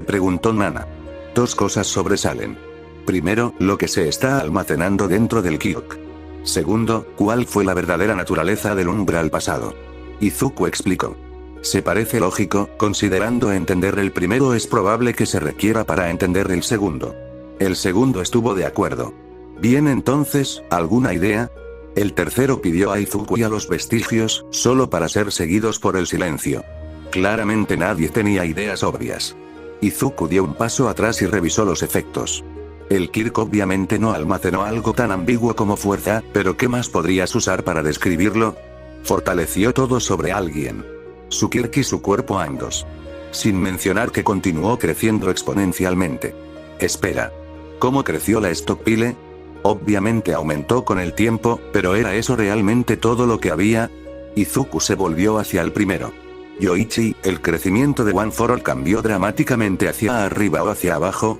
Preguntó Nana. Dos cosas sobresalen. Primero, lo que se está almacenando dentro del quirk. Segundo, ¿cuál fue la verdadera naturaleza del umbral pasado? Izuku explicó. Se parece lógico, considerando entender el primero es probable que se requiera para entender el segundo. El segundo estuvo de acuerdo. Bien, entonces, ¿alguna idea? El tercero pidió a Izuku y a los vestigios, solo para ser seguidos por el silencio. Claramente nadie tenía ideas obvias. Izuku dio un paso atrás y revisó los efectos. El Kirk obviamente no almacenó algo tan ambiguo como fuerza, pero ¿qué más podrías usar para describirlo? Fortaleció todo sobre alguien. Su Kirk y su cuerpo ambos. Sin mencionar que continuó creciendo exponencialmente. Espera. ¿Cómo creció la Stockpile? Obviamente aumentó con el tiempo, pero ¿era eso realmente todo lo que había? Izuku se volvió hacia el primero. Yoichi, ¿el crecimiento de One for All cambió dramáticamente hacia arriba o hacia abajo?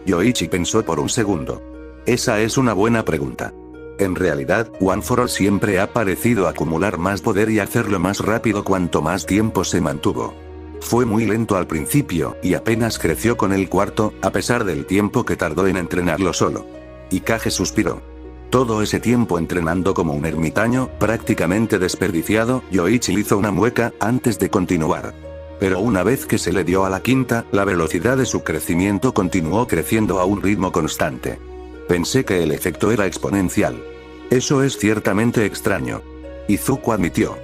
Yoichi pensó por un segundo. Esa es una buena pregunta. En realidad, One for All siempre ha parecido acumular más poder y hacerlo más rápido cuanto más tiempo se mantuvo. Fue muy lento al principio, y apenas creció con el cuarto, a pesar del tiempo que tardó en entrenarlo solo. Ikage suspiró. Todo ese tiempo entrenando como un ermitaño, prácticamente desperdiciado, Yoichi hizo una mueca, antes de continuar. Pero una vez que se le dio a la quinta, la velocidad de su crecimiento continuó creciendo a un ritmo constante. Pensé que el efecto era exponencial. Eso es ciertamente extraño. Izuku admitió.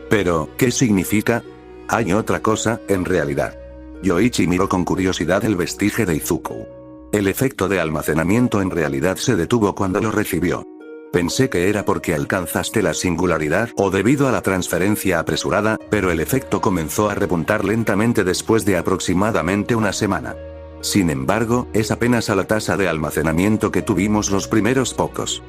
Pero, ¿qué significa? Hay otra cosa, en realidad. Yoichi miró con curiosidad el vestige de Izuku. El efecto de almacenamiento en realidad se detuvo cuando lo recibió. Pensé que era porque alcanzaste la singularidad o debido a la transferencia apresurada, pero el efecto comenzó a repuntar lentamente después de aproximadamente una semana. Sin embargo, es apenas a la tasa de almacenamiento que tuvimos los primeros pocos.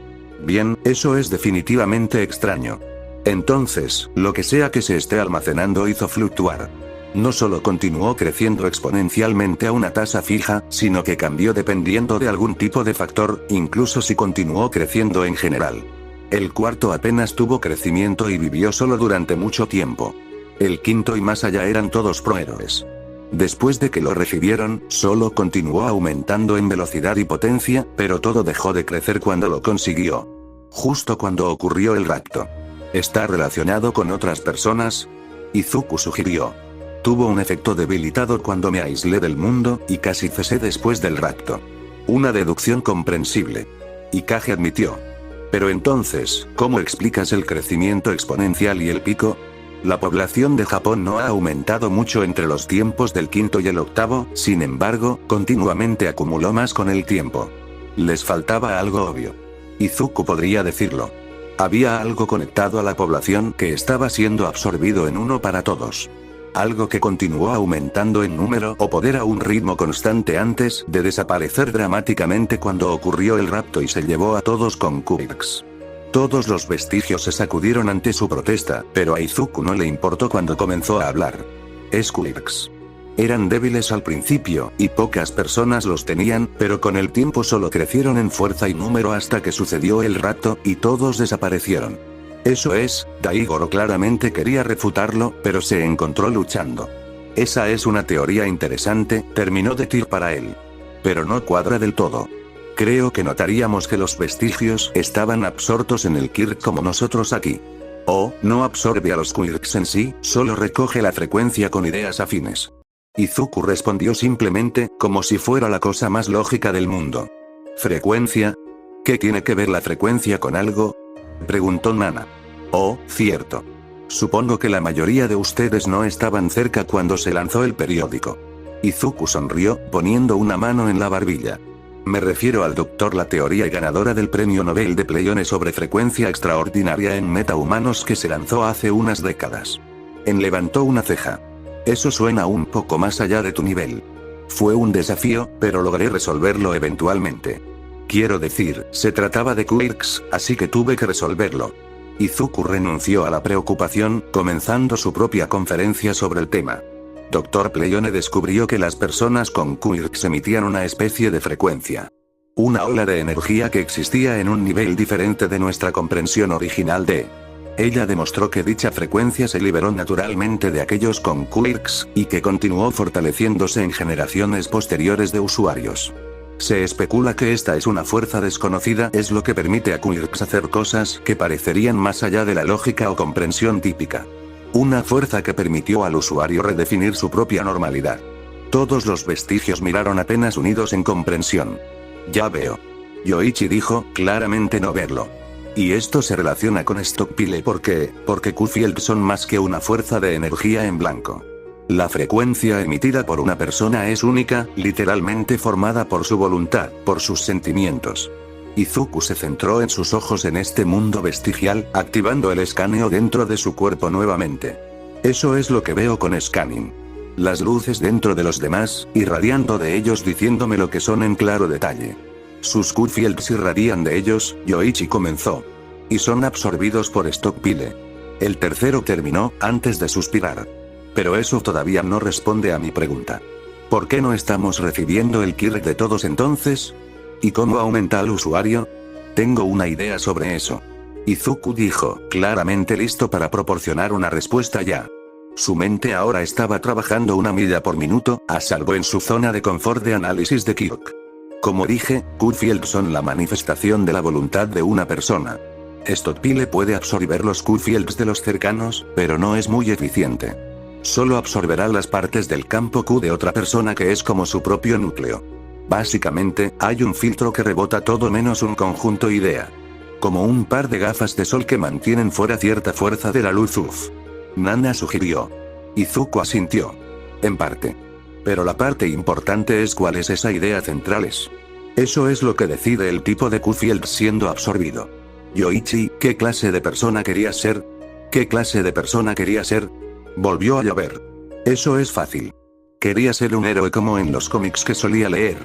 Bien, eso es definitivamente extraño. Entonces, lo que sea que se esté almacenando hizo fluctuar. No solo continuó creciendo exponencialmente a una tasa fija, sino que cambió dependiendo de algún tipo de factor, incluso si continuó creciendo en general. El cuarto apenas tuvo crecimiento y vivió solo durante mucho tiempo. El quinto y más allá eran todos prohéroes. Después de que lo recibieron, solo continuó aumentando en velocidad y potencia, pero todo dejó de crecer cuando lo consiguió. Justo cuando ocurrió el rapto. ¿Está relacionado con otras personas? Izuku sugirió. Tuvo un efecto debilitado cuando me aislé del mundo, y casi cesé después del rapto. Una deducción comprensible. Ikage admitió. Pero entonces, ¿cómo explicas el crecimiento exponencial y el pico? La población de Japón no ha aumentado mucho entre los tiempos del quinto y el octavo, sin embargo, continuamente acumuló más con el tiempo. Les faltaba algo obvio. Izuku podría decirlo. Había algo conectado a la población que estaba siendo absorbido en uno para todos. Algo que continuó aumentando en número o poder a un ritmo constante antes de desaparecer dramáticamente cuando ocurrió el rapto y se llevó a todos con quirks. Todos los vestigios se sacudieron ante su protesta, pero a Izuku no le importó cuando comenzó a hablar. Squirks. Eran débiles al principio, y pocas personas los tenían, pero con el tiempo solo crecieron en fuerza y número hasta que sucedió el rapto, y todos desaparecieron. Eso es, Daigoro claramente quería refutarlo, pero se encontró luchando. Esa es una teoría interesante, terminó de decir para él. Pero no cuadra del todo. Creo que notaríamos que los vestigios estaban absortos en el Kirk como nosotros aquí. O, no absorbe a los Quirks en sí, solo recoge la frecuencia con ideas afines. Izuku respondió simplemente, como si fuera la cosa más lógica del mundo. ¿Frecuencia? ¿Qué tiene que ver la frecuencia con algo?, preguntó Nana. Oh, cierto. Supongo que la mayoría de ustedes no estaban cerca cuando se lanzó el periódico. Izuku sonrió, poniendo una mano en la barbilla. Me refiero al Doctor La teoría ganadora del Premio Nobel de Pleione sobre frecuencia extraordinaria en metahumanos que se lanzó hace unas décadas. Levantó una ceja. Eso suena un poco más allá de tu nivel. Fue un desafío, pero logré resolverlo eventualmente. Quiero decir, se trataba de Quirks, así que tuve que resolverlo. Izuku renunció a la preocupación, comenzando su propia conferencia sobre el tema. Dr. Pleione descubrió que las personas con Quirks emitían una especie de frecuencia. Una ola de energía que existía en un nivel diferente de nuestra comprensión original de... Ella demostró que dicha frecuencia se liberó naturalmente de aquellos con Quirks, y que continuó fortaleciéndose en generaciones posteriores de usuarios. Se especula que esta es una fuerza desconocida, es lo que permite a Quirks hacer cosas que parecerían más allá de la lógica o comprensión típica. Una fuerza que permitió al usuario redefinir su propia normalidad. Todos los vestigios miraron apenas unidos en comprensión. Ya veo. Yoichi dijo, claramente no verlo. Y esto se relaciona con Stockpile porque Q-Field son más que una fuerza de energía en blanco. La frecuencia emitida por una persona es única, literalmente formada por su voluntad, por sus sentimientos. Izuku se centró en sus ojos en este mundo vestigial, activando el escaneo dentro de su cuerpo nuevamente. Eso es lo que veo con scanning. Las luces dentro de los demás, irradiando de ellos diciéndome lo que son en claro detalle. Sus Q-Fields irradian de ellos, Yoichi comenzó. Y son absorbidos por Stockpile. El tercero terminó, antes de suspirar. Pero eso todavía no responde a mi pregunta. ¿Por qué no estamos recibiendo el Kirk de todos entonces? ¿Y cómo aumenta al usuario? Tengo una idea sobre eso. Izuku dijo, claramente listo para proporcionar una respuesta ya. Su mente ahora estaba trabajando 1 milla por minuto, a salvo en su zona de confort de análisis de Kirk. Como dije, Q-Fields son la manifestación de la voluntad de una persona. Stockpile puede absorber los Q-Fields de los cercanos, pero no es muy eficiente. Solo absorberá las partes del campo Q de otra persona que es como su propio núcleo. Básicamente, hay un filtro que rebota todo menos un conjunto idea. Como un par de gafas de sol que mantienen fuera cierta fuerza de la luz UF. Nana sugirió. Izuku asintió. En parte. Pero la parte importante es cuál es esa idea centrales. Eso es lo que decide el tipo de Q-Field siendo absorbido. Yoichi, ¿qué clase de persona quería ser? ¿Qué clase de persona quería ser? Volvió a llover. Eso es fácil. Quería ser un héroe como en los cómics que solía leer.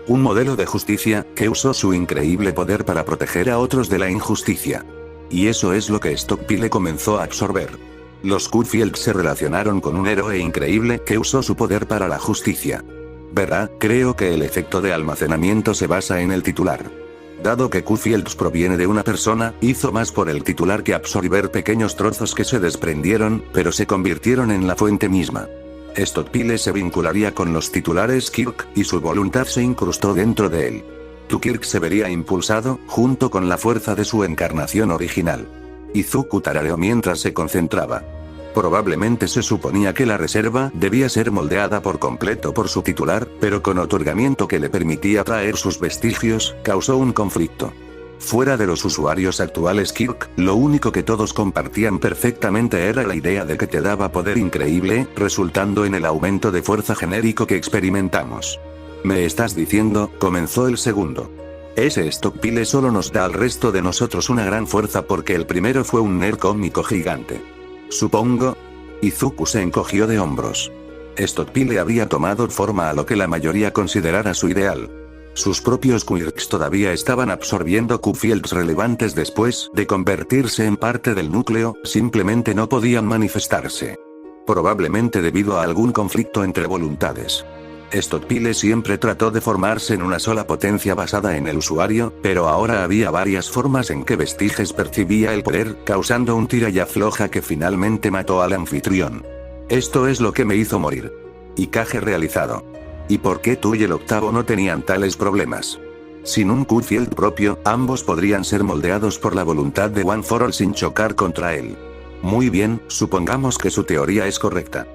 Un modelo de justicia, que usó su increíble poder para proteger a otros de la injusticia. Y eso es lo que Stockpile comenzó a absorber. Los Q-Fields se relacionaron con un héroe increíble que usó su poder para la justicia. Verá, creo que el efecto de almacenamiento se basa en el titular. Dado que Q-Fields proviene de una persona, hizo más por el titular que absorber pequeños trozos que se desprendieron, pero se convirtieron en la fuente misma. Stockpile se vincularía con los titulares Kirk, y su voluntad se incrustó dentro de él. Tu Kirk se vería impulsado, junto con la fuerza de su encarnación original. Izuku tarareó mientras se concentraba. Probablemente se suponía que la reserva debía ser moldeada por completo por su titular, pero con otorgamiento que le permitía traer sus vestigios, causó un conflicto. Fuera de los usuarios actuales Kirk, lo único que todos compartían perfectamente era la idea de que te daba poder increíble, resultando en el aumento de fuerza genérico que experimentamos. ¿Me estás diciendo? Comenzó el segundo. Ese Stockpile solo nos da al resto de nosotros una gran fuerza porque el primero fue un nerd cómico gigante. Supongo. Izuku se encogió de hombros. Stockpile había tomado forma a lo que la mayoría considerara su ideal. Sus propios quirks todavía estaban absorbiendo Q-fields relevantes después de convertirse en parte del núcleo, simplemente no podían manifestarse. Probablemente debido a algún conflicto entre voluntades. Stockpile siempre trató de formarse en una sola potencia basada en el usuario, pero ahora había varias formas en que Vestiges percibía el poder, causando un tira y afloja que finalmente mató al anfitrión. Esto es lo que me hizo morir. Ikaje realizado. ¿Y por qué tú y el octavo no tenían tales problemas? Sin un Q-field propio, ambos podrían ser moldeados por la voluntad de One for All sin chocar contra él. Muy bien, supongamos que su teoría es correcta.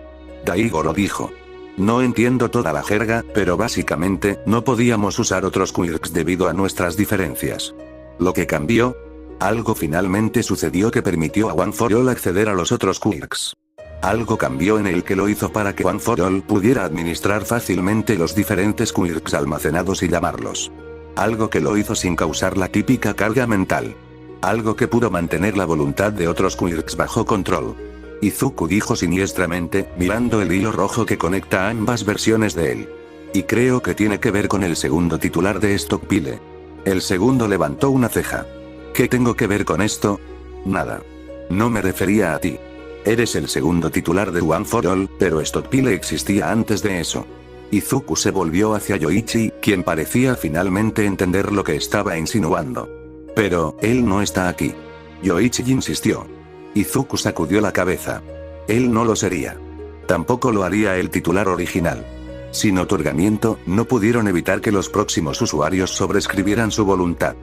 Daigo lo dijo. No entiendo toda la jerga, pero básicamente, no podíamos usar otros quirks debido a nuestras diferencias. Lo que cambió. Algo finalmente sucedió que permitió a One for All acceder a los otros quirks. Algo cambió en el que lo hizo para que One for All pudiera administrar fácilmente los diferentes quirks almacenados y llamarlos. Algo que lo hizo sin causar la típica carga mental. Algo que pudo mantener la voluntad de otros quirks bajo control. Izuku dijo siniestramente, mirando el hilo rojo que conecta ambas versiones de él. Y creo que tiene que ver con el segundo titular de Stockpile. El segundo levantó una ceja. ¿Qué tengo que ver con esto? Nada. No me refería a ti. Eres el segundo titular de One for All, pero Stockpile existía antes de eso. Izuku se volvió hacia Yoichi, quien parecía finalmente entender lo que estaba insinuando. Pero, él no está aquí. Yoichi insistió. Izuku sacudió la cabeza. Él no lo sería. Tampoco lo haría el titular original. Sin otorgamiento, no pudieron evitar que los próximos usuarios sobreescribieran su voluntad.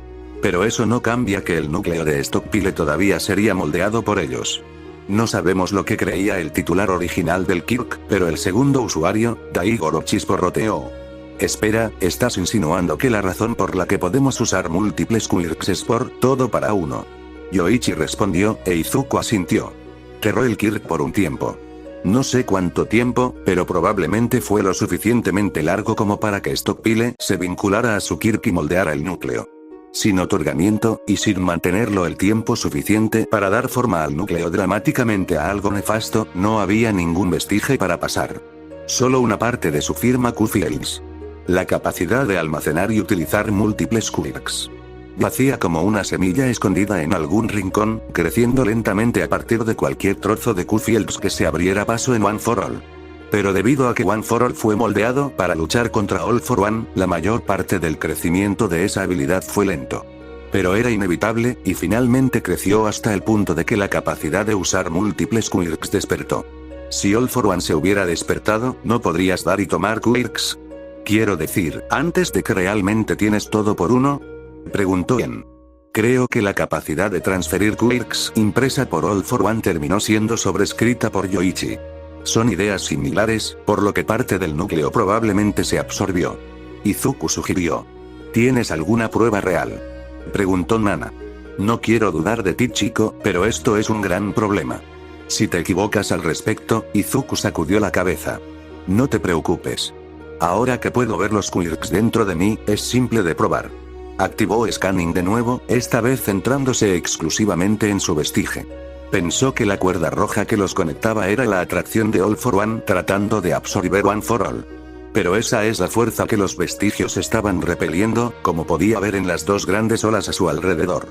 Pero eso no cambia que el núcleo de Stockpile todavía sería moldeado por ellos. No sabemos lo que creía el titular original del Kirk, pero el segundo usuario, Daigo lo chisporroteó. Espera, ¿estás insinuando que la razón por la que podemos usar múltiples quirks es por todo para uno? Yoichi respondió, e Izuku asintió. Cerró el Kirk por un tiempo. No sé cuánto tiempo, pero probablemente fue lo suficientemente largo como para que Stockpile se vinculara a su Kirk y moldeara el núcleo. Sin otorgamiento, y sin mantenerlo el tiempo suficiente para dar forma al núcleo dramáticamente a algo nefasto, no había ningún vestige para pasar. Solo una parte de su firma Q-fields. La capacidad de almacenar y utilizar múltiples quirks. Vacía como una semilla escondida en algún rincón, creciendo lentamente a partir de cualquier trozo de Q-fields que se abriera paso en One for All. Pero debido a que One for All fue moldeado para luchar contra All for One, la mayor parte del crecimiento de esa habilidad fue lento. Pero era inevitable, y finalmente creció hasta el punto de que la capacidad de usar múltiples quirks despertó. Si All for One se hubiera despertado, ¿no podrías dar y tomar quirks? Quiero decir, antes de que realmente tienes todo por uno, preguntó Ian. Creo que la capacidad de transferir quirks impresa por All for One terminó siendo sobrescrita por Yoichi. Son ideas similares, por lo que parte del núcleo probablemente se absorbió. Izuku sugirió. ¿Tienes alguna prueba real? Preguntó Nana. No quiero dudar de ti, chico, pero esto es un gran problema. Si te equivocas al respecto, Izuku sacudió la cabeza. No te preocupes. Ahora que puedo ver los quirks dentro de mí, es simple de probar. Activó Scanning de nuevo, esta vez centrándose exclusivamente en su vestige. Pensó que la cuerda roja que los conectaba era la atracción de All for One tratando de absorber One for All. Pero esa es la fuerza que los vestigios estaban repeliendo, como podía ver en las dos grandes olas a su alrededor.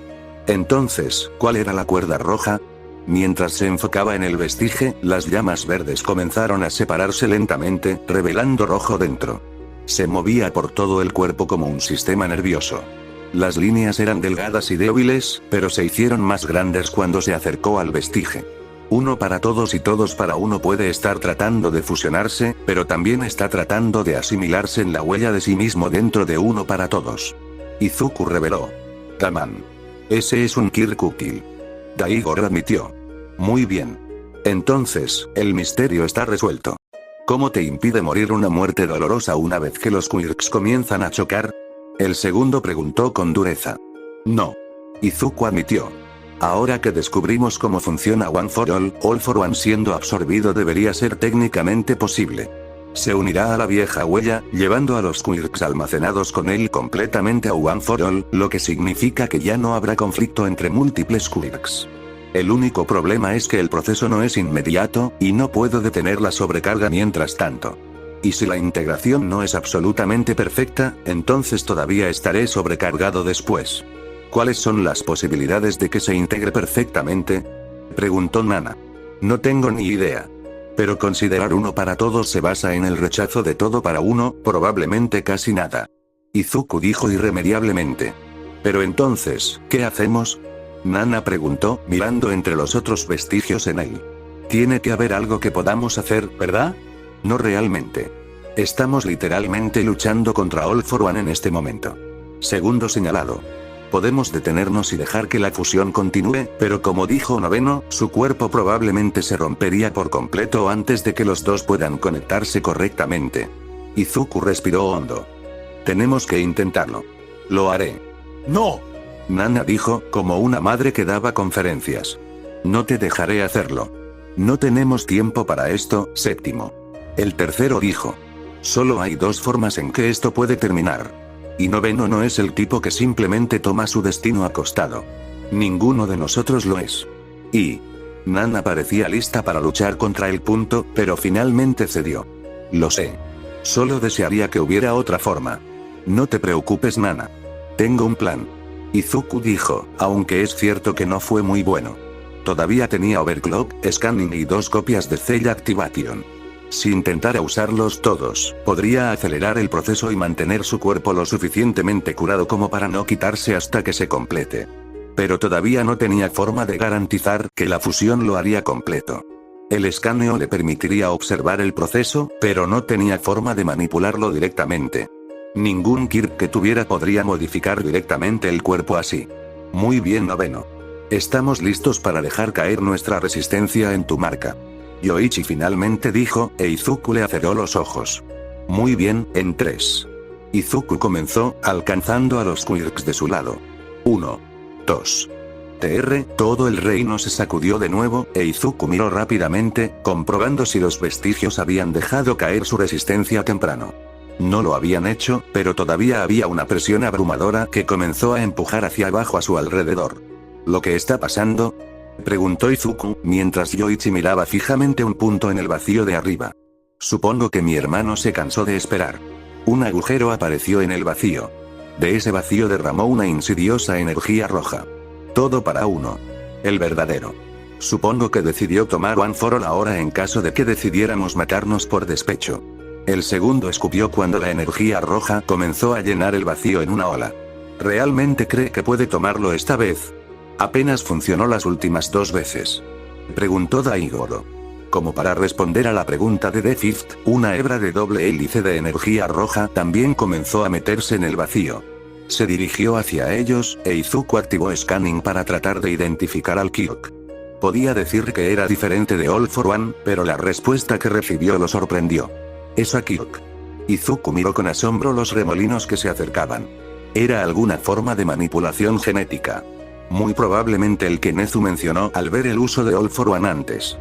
Entonces, ¿cuál era la cuerda roja? Mientras se enfocaba en el vestige, las llamas verdes comenzaron a separarse lentamente, revelando rojo dentro. Se movía por todo el cuerpo como un sistema nervioso. Las líneas eran delgadas y débiles, pero se hicieron más grandes cuando se acercó al vestige. Uno para todos y todos para uno puede estar tratando de fusionarse, pero también está tratando de asimilarse en la huella de sí mismo dentro de uno para todos. Izuku reveló. Taman. Ese es un Kirk útil. Daigo admitió. Muy bien. Entonces, el misterio está resuelto. ¿Cómo te impide morir una muerte dolorosa una vez que los quirks comienzan a chocar? El segundo preguntó con dureza. No. Izuku admitió. Ahora que descubrimos cómo funciona One for All for One siendo absorbido debería ser técnicamente posible. Se unirá a la vieja huella, llevando a los quirks almacenados con él completamente a One for All, lo que significa que ya no habrá conflicto entre múltiples quirks. El único problema es que el proceso no es inmediato, y no puedo detener la sobrecarga mientras tanto. Y si la integración no es absolutamente perfecta, entonces todavía estaré sobrecargado después. ¿Cuáles son las posibilidades de que se integre perfectamente?, preguntó Nana. No tengo ni idea. Pero considerar uno para todos se basa en el rechazo de todo para uno, probablemente casi nada. Izuku dijo irremediablemente. Pero entonces, ¿qué hacemos?, Nana preguntó, mirando entre los otros vestigios en él. Tiene que haber algo que podamos hacer, ¿verdad? No realmente. Estamos literalmente luchando contra All for One en este momento. Segundo señalado. Podemos detenernos y dejar que la fusión continúe, pero como dijo Noveno, su cuerpo probablemente se rompería por completo antes de que los dos puedan conectarse correctamente. Izuku respiró hondo. Tenemos que intentarlo. Lo haré. ¡No! Nana dijo, como una madre que daba conferencias. No te dejaré hacerlo. No tenemos tiempo para esto, séptimo. El tercero dijo. Solo hay dos formas en que esto puede terminar. Y Noveno no es el tipo que simplemente toma su destino acostado. Ninguno de nosotros lo es. Y Nana parecía lista para luchar contra el punto, pero finalmente cedió. Lo sé. Solo desearía que hubiera otra forma. No te preocupes, Nana. Tengo un plan. Izuku dijo, aunque es cierto que no fue muy bueno. Todavía tenía Overclock, Scanning y 2 copias de Cell Activation. Si intentara usarlos todos, podría acelerar el proceso y mantener su cuerpo lo suficientemente curado como para no quitarse hasta que se complete. Pero todavía no tenía forma de garantizar que la fusión lo haría completo. El escaneo le permitiría observar el proceso, pero no tenía forma de manipularlo directamente. Ningún Kirk que tuviera podría modificar directamente el cuerpo así. Muy bien, Noveno. Estamos listos para dejar caer nuestra resistencia en tu marca. Yoichi finalmente dijo, e Izuku le aceró los ojos. Muy bien, en 3. Izuku comenzó, alcanzando a los quirks de su lado. 1. 2. Todo el reino se sacudió de nuevo, e Izuku miró rápidamente, comprobando si los vestigios habían dejado caer su resistencia temprano. No lo habían hecho, pero todavía había una presión abrumadora que comenzó a empujar hacia abajo a su alrededor. ¿Lo que está pasando?, preguntó Izuku, mientras Yoichi miraba fijamente un punto en el vacío de arriba. Supongo que mi hermano se cansó de esperar. Un agujero apareció en el vacío. De ese vacío derramó una insidiosa energía roja. Todo para uno. El verdadero. Supongo que decidió tomar One for All ahora en caso de que decidiéramos matarnos por despecho. El segundo escupió cuando la energía roja comenzó a llenar el vacío en una ola. ¿Realmente cree que puede tomarlo esta vez? Apenas funcionó las últimas 2 veces. Preguntó Daigoro. Como para responder a la pregunta de The Fifth, una hebra de doble hélice de energía roja también comenzó a meterse en el vacío. Se dirigió hacia ellos, e Izuku activó Scanning para tratar de identificar al Kirk. Podía decir que era diferente de All for One, pero la respuesta que recibió lo sorprendió. ¿Es a Kirk? Izuku miró con asombro los remolinos que se acercaban. Era alguna forma de manipulación genética. Muy probablemente el que Nezu mencionó al ver el uso de All for One antes.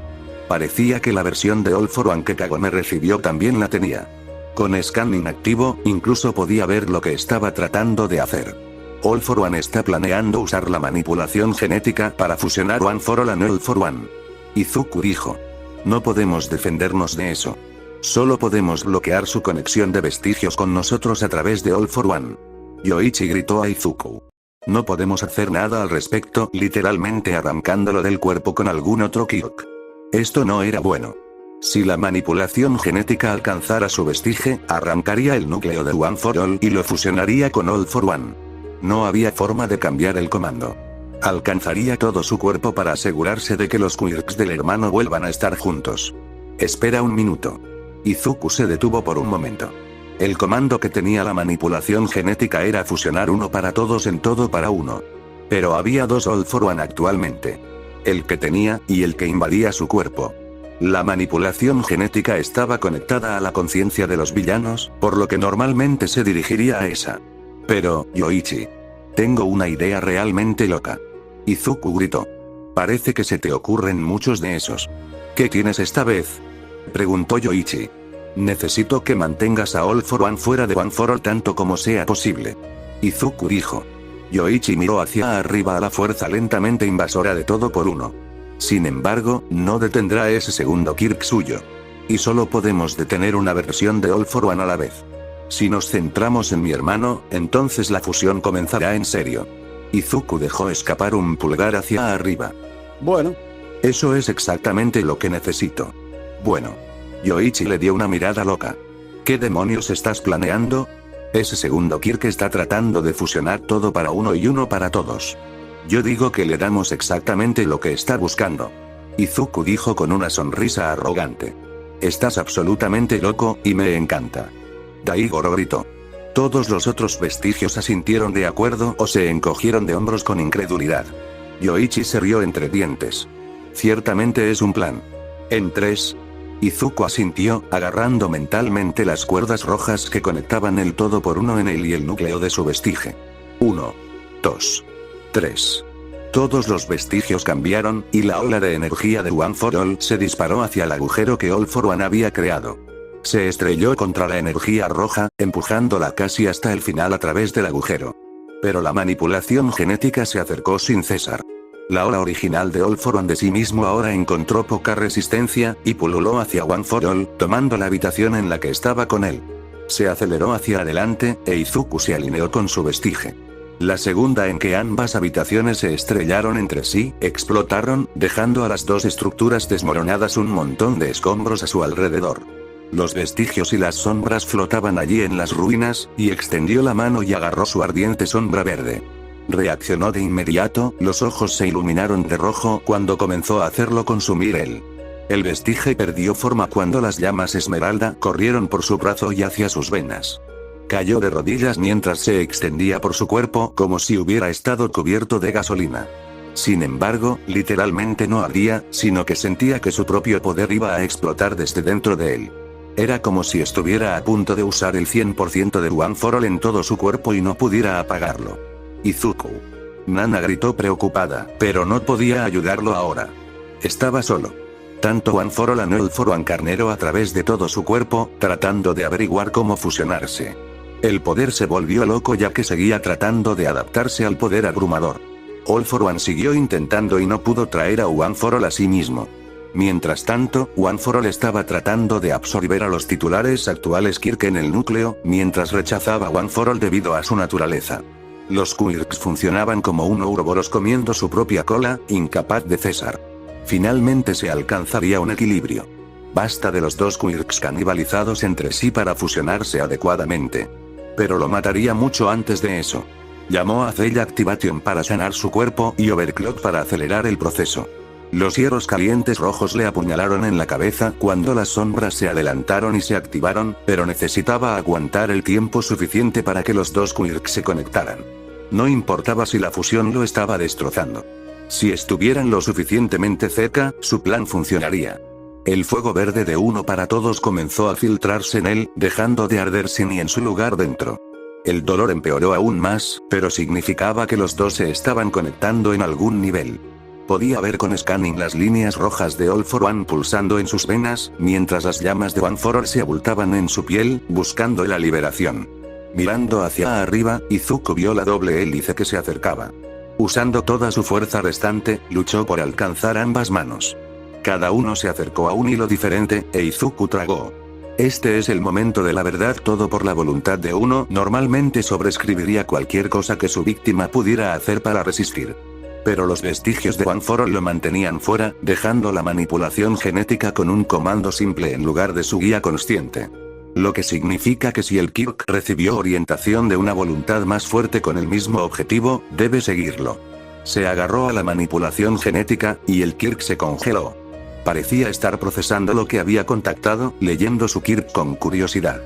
Parecía que la versión de All for One que Kagome recibió también la tenía. Con Scanning activo, incluso podía ver lo que estaba tratando de hacer. All for One está planeando usar la manipulación genética para fusionar One for All and All for One. Izuku dijo. No podemos defendernos de eso. Solo podemos bloquear su conexión de vestigios con nosotros a través de All for One. Yoichi gritó a Izuku. No podemos hacer nada al respecto, literalmente arrancándolo del cuerpo con algún otro Kirk. Esto no era bueno. Si la manipulación genética alcanzara su vestige, arrancaría el núcleo de One for All y lo fusionaría con All for One. No había forma de cambiar el comando. Alcanzaría todo su cuerpo para asegurarse de que los quirks del hermano vuelvan a estar juntos. Espera un minuto. Izuku se detuvo por un momento. El comando que tenía la manipulación genética era fusionar uno para todos en todo para uno. Pero había 2 All for One actualmente. El que tenía, y el que invadía su cuerpo. La manipulación genética estaba conectada a la conciencia de los villanos, por lo que normalmente se dirigiría a esa. Pero, Yoichi. Tengo una idea realmente loca. Izuku gritó. Parece que se te ocurren muchos de esos. ¿Qué tienes esta vez?, preguntó Yoichi. Necesito que mantengas a All for One fuera de One for All tanto como sea posible. Izuku dijo. Yoichi miró hacia arriba a la fuerza lentamente invasora de todo por uno. Sin embargo, no detendrá ese segundo Kirk suyo. Y solo podemos detener una versión de All for One a la vez. Si nos centramos en mi hermano, entonces la fusión comenzará en serio. Izuku dejó escapar un pulgar hacia arriba. Bueno. Eso es exactamente lo que necesito. Bueno. Yoichi le dio una mirada loca. ¿Qué demonios estás planeando? Ese segundo Kirk está tratando de fusionar todo para uno y uno para todos. Yo digo que le damos exactamente lo que está buscando. Izuku dijo con una sonrisa arrogante. Estás absolutamente loco, y me encanta. Daigoro gritó. Todos los otros vestigios asintieron de acuerdo o se encogieron de hombros con incredulidad. Yoichi se rió entre dientes. Ciertamente es un plan. En 3. Izuku asintió, agarrando mentalmente las cuerdas rojas que conectaban el todo por uno en él y el núcleo de su vestige. 1. 2. 3. Todos los vestigios cambiaron, y la ola de energía de One for All se disparó hacia el agujero que All for One había creado. Se estrelló contra la energía roja, empujándola casi hasta el final a través del agujero. Pero la manipulación genética se acercó sin cesar. La ola original de All for One de sí mismo ahora encontró poca resistencia, y pululó hacia One for All, tomando la habitación en la que estaba con él. Se aceleró hacia adelante, e Izuku se alineó con su vestige. La segunda en que ambas habitaciones se estrellaron entre sí, explotaron, dejando a las dos estructuras desmoronadas un montón de escombros a su alrededor. Los vestigios y las sombras flotaban allí en las ruinas, y extendió la mano y agarró su ardiente sombra verde. Reaccionó de inmediato, los ojos se iluminaron de rojo cuando comenzó a hacerlo consumir él. El vestige perdió forma cuando las llamas esmeralda corrieron por su brazo y hacia sus venas. Cayó de rodillas mientras se extendía por su cuerpo como si hubiera estado cubierto de gasolina. Sin embargo, literalmente no ardía, sino que sentía que su propio poder iba a explotar desde dentro de él. Era como si estuviera a punto de usar el 100% de One for All en todo su cuerpo y no pudiera apagarlo. Izuku. Nana gritó preocupada, pero no podía ayudarlo ahora. Estaba solo. Tanto One for All and All for One carnero a través de todo su cuerpo, tratando de averiguar cómo fusionarse. El poder se volvió loco ya que seguía tratando de adaptarse al poder abrumador. All for One siguió intentando y no pudo traer a One for All a sí mismo. Mientras tanto, One for All estaba tratando de absorber a los titulares actuales Kirk en el núcleo, mientras rechazaba One for All debido a su naturaleza. Los Quirks funcionaban como un ouroboros comiendo su propia cola, incapaz de cesar. Finalmente se alcanzaría un equilibrio. Basta de los dos Quirks canibalizados entre sí para fusionarse adecuadamente. Pero lo mataría mucho antes de eso. Llamó a Cell Activation para sanar su cuerpo y Overclock para acelerar el proceso. Los hierros calientes rojos le apuñalaron en la cabeza cuando las sombras se adelantaron y se activaron, pero necesitaba aguantar el tiempo suficiente para que los dos Quirks se conectaran. No importaba si la fusión lo estaba destrozando. Si estuvieran lo suficientemente cerca, su plan funcionaría. El fuego verde de uno para todos comenzó a filtrarse en él, dejando de arderse ni en su lugar dentro. El dolor empeoró aún más, pero significaba que los dos se estaban conectando en algún nivel. Podía ver con scanning las líneas rojas de All for One pulsando en sus venas, mientras las llamas de One for All se abultaban en su piel, buscando la liberación. Mirando hacia arriba, Izuku vio la doble hélice que se acercaba. Usando toda su fuerza restante, luchó por alcanzar ambas manos. Cada uno se acercó a un hilo diferente, e Izuku tragó. Este es el momento de la verdad, todo por la voluntad de uno. Normalmente sobreescribiría cualquier cosa que su víctima pudiera hacer para resistir. Pero los vestigios de One for All lo mantenían fuera, dejando la manipulación genética con un comando simple en lugar de su guía consciente. Lo que significa que si el Kirk recibió orientación de una voluntad más fuerte con el mismo objetivo, debe seguirlo. Se agarró a la manipulación genética, y el Kirk se congeló. Parecía estar procesando lo que había contactado, leyendo su Kirk con curiosidad.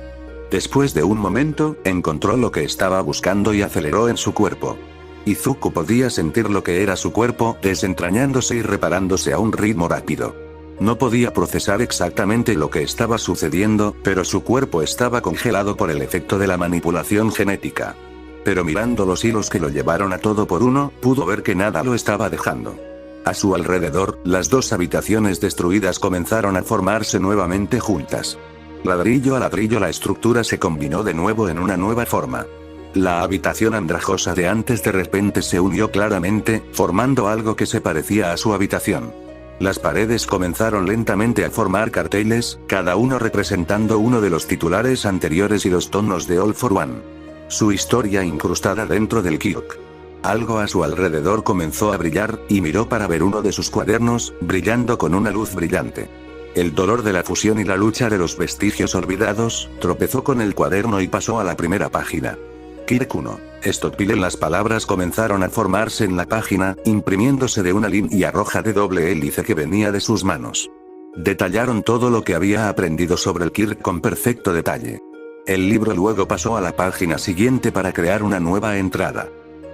Después de un momento, encontró lo que estaba buscando y aceleró en su cuerpo. Izuku podía sentir lo que era su cuerpo, desentrañándose y reparándose a un ritmo rápido. No podía procesar exactamente lo que estaba sucediendo, pero su cuerpo estaba congelado por el efecto de la manipulación genética. Pero mirando los hilos que lo llevaron a todo por uno, pudo ver que nada lo estaba dejando. A su alrededor, las dos habitaciones destruidas comenzaron a formarse nuevamente juntas. Ladrillo a ladrillo la estructura se combinó de nuevo en una nueva forma. La habitación andrajosa de antes de repente se unió claramente, formando algo que se parecía a su habitación. Las paredes comenzaron lentamente a formar carteles, cada uno representando uno de los titulares anteriores y los tonos de All for One. Su historia incrustada dentro del Kirk. Algo a su alrededor comenzó a brillar, y miró para ver uno de sus cuadernos, brillando con una luz brillante. El dolor de la fusión y la lucha de los vestigios olvidados, tropezó con el cuaderno y pasó a la primera página. Kirk 1. Estopile. Las palabras comenzaron a formarse en la página, imprimiéndose de una línea roja de doble hélice que venía de sus manos. Detallaron todo lo que había aprendido sobre el Kirk con perfecto detalle. El libro luego pasó a la página siguiente para crear una nueva entrada.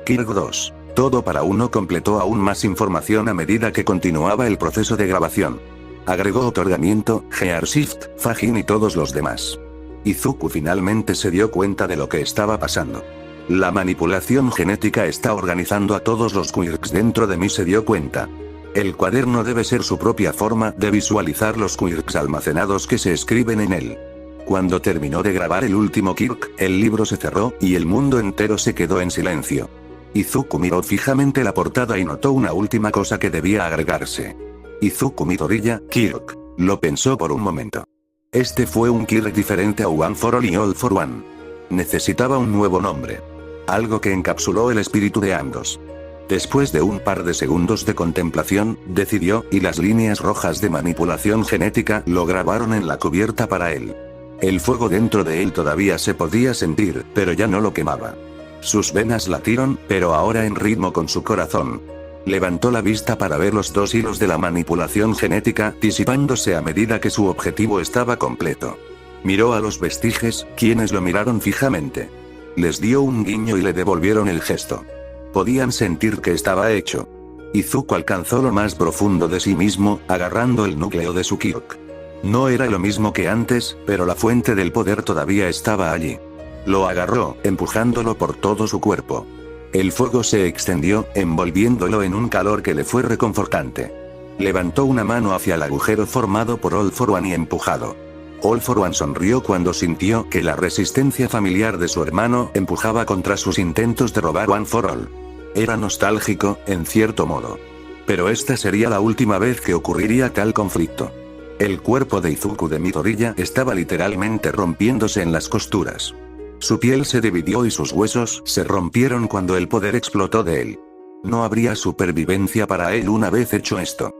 Kirk 2. Todo para uno completó aún más información a medida que continuaba el proceso de grabación. Agregó otorgamiento, Gearshift, Fagin y todos los demás. Izuku finalmente se dio cuenta de lo que estaba pasando. La manipulación genética está organizando a todos los quirks dentro de mí, se dio cuenta. El cuaderno debe ser su propia forma de visualizar los quirks almacenados que se escriben en él. Cuando terminó de grabar el último Kirk, el libro se cerró, y el mundo entero se quedó en silencio. Izuku miró fijamente la portada y notó una última cosa que debía agregarse. Izuku Midoriya, Kirk. Lo pensó por un momento. Este fue un Kirk diferente a One for All y All for One. Necesitaba un nuevo nombre. Algo que encapsuló el espíritu de ambos. Después de un par de segundos de contemplación, decidió, y las líneas rojas de manipulación genética lo grabaron en la cubierta para él. El fuego dentro de él todavía se podía sentir, pero ya no lo quemaba. Sus venas latieron, pero ahora en ritmo con su corazón. Levantó la vista para ver los dos hilos de la manipulación genética disipándose a medida que su objetivo estaba completo. Miró a los vestiges, quienes lo miraron fijamente. Les dio un guiño y le devolvieron el gesto. Podían sentir que estaba hecho. Izuku alcanzó lo más profundo de sí mismo, agarrando el núcleo de su Kirk. No era lo mismo que antes, pero la fuente del poder todavía estaba allí. Lo agarró, empujándolo por todo su cuerpo. El fuego se extendió, envolviéndolo en un calor que le fue reconfortante. Levantó una mano hacia el agujero formado por All for One y empujado. All for One sonrió cuando sintió que la resistencia familiar de su hermano empujaba contra sus intentos de robar One for All. Era nostálgico, en cierto modo. Pero esta sería la última vez que ocurriría tal conflicto. El cuerpo de Izuku de Midoriya estaba literalmente rompiéndose en las costuras. Su piel se dividió y sus huesos se rompieron cuando el poder explotó de él. No habría supervivencia para él una vez hecho esto.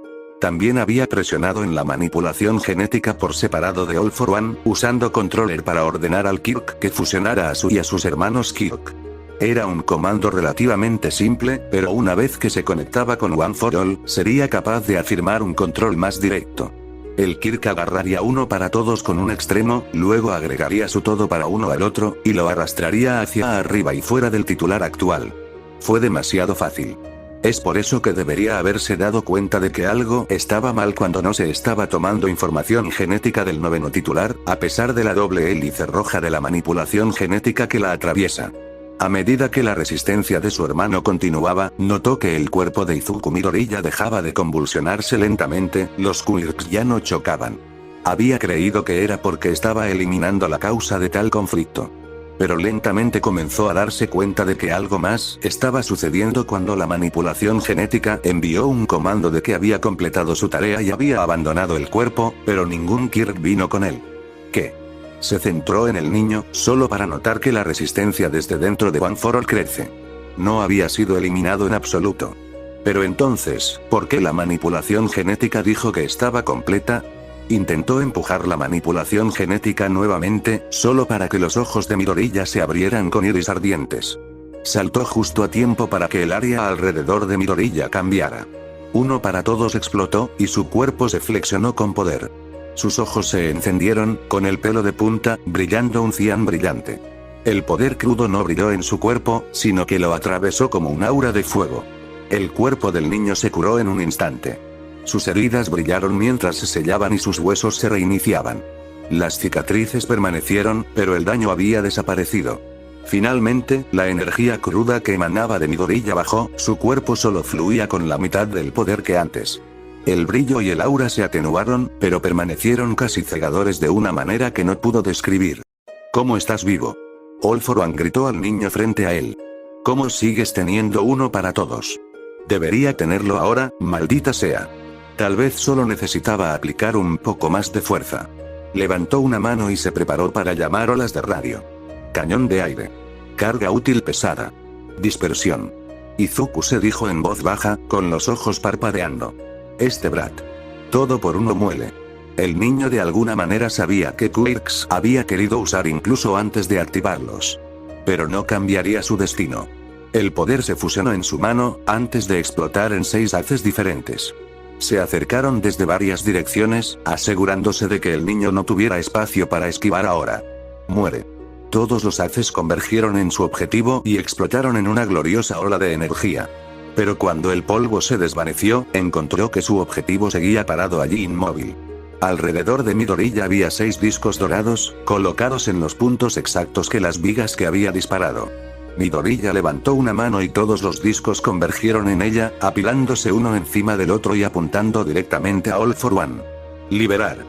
También había presionado en la manipulación genética por separado de All for One, usando Controller para ordenar al Kirk que fusionara a su y a sus hermanos Kirk. Era un comando relativamente simple, pero una vez que se conectaba con One for All, sería capaz de afirmar un control más directo. El Kirk agarraría uno para todos con un extremo, luego agregaría su todo para uno al otro, y lo arrastraría hacia arriba y fuera del titular actual. Fue demasiado fácil. Es por eso que debería haberse dado cuenta de que algo estaba mal cuando no se estaba tomando información genética del noveno titular, a pesar de la doble hélice roja de la manipulación genética que la atraviesa. A medida que la resistencia de su hermano continuaba, notó que el cuerpo de Izuku Midoriya dejaba de convulsionarse lentamente, los quirks ya no chocaban. Había creído que era porque estaba eliminando la causa de tal conflicto. Pero lentamente comenzó a darse cuenta de que algo más estaba sucediendo cuando la manipulación genética envió un comando de que había completado su tarea y había abandonado el cuerpo, pero ningún Kirk vino con él. ¿Qué? Se centró en el niño, solo para notar que la resistencia desde dentro de One for All crece. No había sido eliminado en absoluto. Pero entonces, ¿por qué la manipulación genética dijo que estaba completa? Intentó empujar la manipulación genética nuevamente, solo para que los ojos de Midoriya se abrieran con iris ardientes. Saltó justo a tiempo para que el área alrededor de Midoriya cambiara. Uno para todos explotó, y su cuerpo se flexionó con poder. Sus ojos se encendieron, con el pelo de punta, brillando un cian brillante. El poder crudo no brilló en su cuerpo, sino que lo atravesó como un aura de fuego. El cuerpo del niño se curó en un instante. Sus heridas brillaron mientras se sellaban y sus huesos se reiniciaban. Las cicatrices permanecieron, pero el daño había desaparecido. Finalmente, la energía cruda que emanaba de Midoriya bajó, su cuerpo solo fluía con la mitad del poder que antes. El brillo y el aura se atenuaron, pero permanecieron casi cegadores de una manera que no pudo describir. ¿Cómo estás vivo? All for One gritó al niño frente a él. ¿Cómo sigues teniendo uno para todos? Debería tenerlo ahora, maldita sea. Tal vez solo necesitaba aplicar un poco más de fuerza. Levantó una mano y se preparó para llamar olas de radio. Cañón de aire. Carga útil pesada. Dispersión. Izuku se dijo en voz baja, con los ojos parpadeando. Brad. Todo por uno muele. El niño de alguna manera sabía que Quirks había querido usar incluso antes de activarlos. Pero no cambiaría su destino. El poder se fusionó en su mano, antes de explotar en 6 haces diferentes. Se acercaron desde varias direcciones, asegurándose de que el niño no tuviera espacio para esquivar ahora. Muere. Todos los haces convergieron en su objetivo y explotaron en una gloriosa ola de energía. Pero cuando el polvo se desvaneció, encontró que su objetivo seguía parado allí inmóvil. Alrededor de Midoriya había 6 discos dorados, colocados en los puntos exactos que las vigas que había disparado. Midoriya levantó una mano y todos los discos convergieron en ella, apilándose uno encima del otro y apuntando directamente a All for One. Liberar.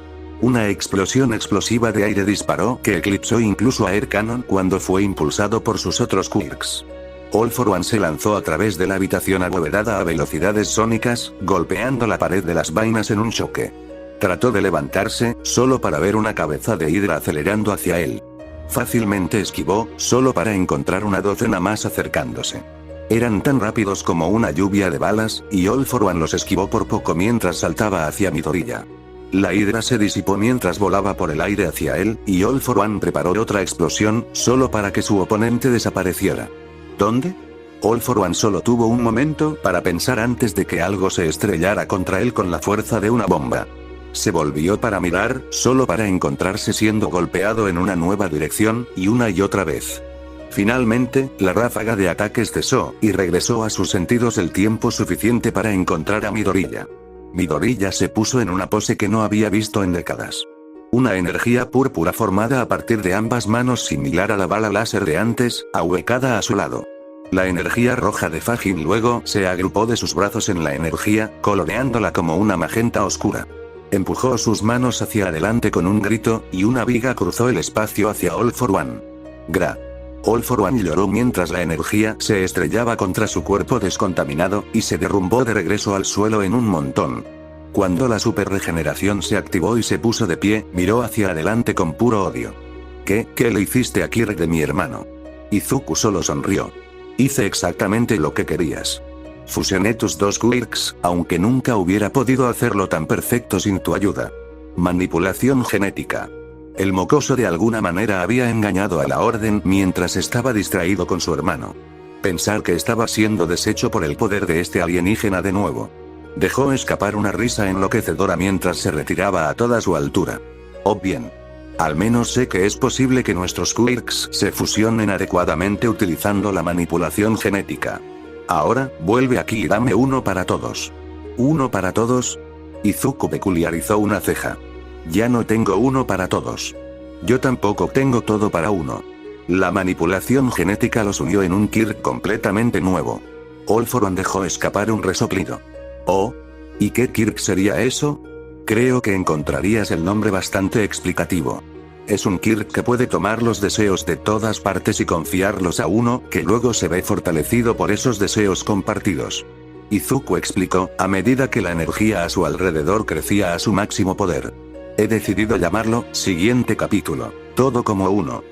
Una explosión explosiva de aire disparó que eclipsó incluso a Air Cannon cuando fue impulsado por sus otros Quirks. All for One se lanzó a través de la habitación abovedada a velocidades sónicas, golpeando la pared de las vainas en un choque. Trató de levantarse, solo para ver una cabeza de hidra acelerando hacia él. Fácilmente esquivó, solo para encontrar una docena más acercándose. Eran tan rápidos como una lluvia de balas, y All for One los esquivó por poco mientras saltaba hacia Midoriya. La hidra se disipó mientras volaba por el aire hacia él, y All for One preparó otra explosión, solo para que su oponente desapareciera. ¿Dónde? All for One solo tuvo un momento para pensar antes de que algo se estrellara contra él con la fuerza de una bomba. Se volvió para mirar, solo para encontrarse siendo golpeado en una nueva dirección, y otra vez. Finalmente, la ráfaga de ataques cesó, y regresó a sus sentidos el tiempo suficiente para encontrar a Midoriya. Midoriya se puso en una pose que no había visto en décadas. Una energía púrpura formada a partir de ambas manos similar a la bala láser de antes, ahuecada a su lado. La energía roja de Fajin luego se agrupó de sus brazos en la energía, coloreándola como una magenta oscura. Empujó sus manos hacia adelante con un grito, y una viga cruzó el espacio hacia All for One. Gra. All for One lloró mientras la energía se estrellaba contra su cuerpo descontaminado, y se derrumbó de regreso al suelo en un montón. Cuando la super regeneración se activó y se puso de pie, miró hacia adelante con puro odio. ¿Qué le hiciste a Kirk de mi hermano? Izuku solo sonrió. Hice exactamente lo que querías. Fusioné tus 2 Quirks, aunque nunca hubiera podido hacerlo tan perfecto sin tu ayuda. Manipulación genética. El mocoso de alguna manera había engañado a la Orden mientras estaba distraído con su hermano. Pensar que estaba siendo deshecho por el poder de este alienígena de nuevo. Dejó escapar una risa enloquecedora mientras se retiraba a toda su altura. Oh bien. Al menos sé que es posible que nuestros Quirks se fusionen adecuadamente utilizando la manipulación genética. Ahora, vuelve aquí y dame uno para todos. ¿Uno para todos? Izuku peculiarizó una ceja. Ya no tengo uno para todos. Yo tampoco tengo todo para uno. La manipulación genética los unió en un Kirk completamente nuevo. All for One dejó escapar un resoplido. Oh, ¿y qué Kirk sería eso? Creo que encontrarías el nombre bastante explicativo. Es un Kirk que puede tomar los deseos de todas partes y confiarlos a uno, que luego se ve fortalecido por esos deseos compartidos. Izuku explicó, a medida que la energía a su alrededor crecía a su máximo poder. He decidido llamarlo, siguiente capítulo, todo como uno.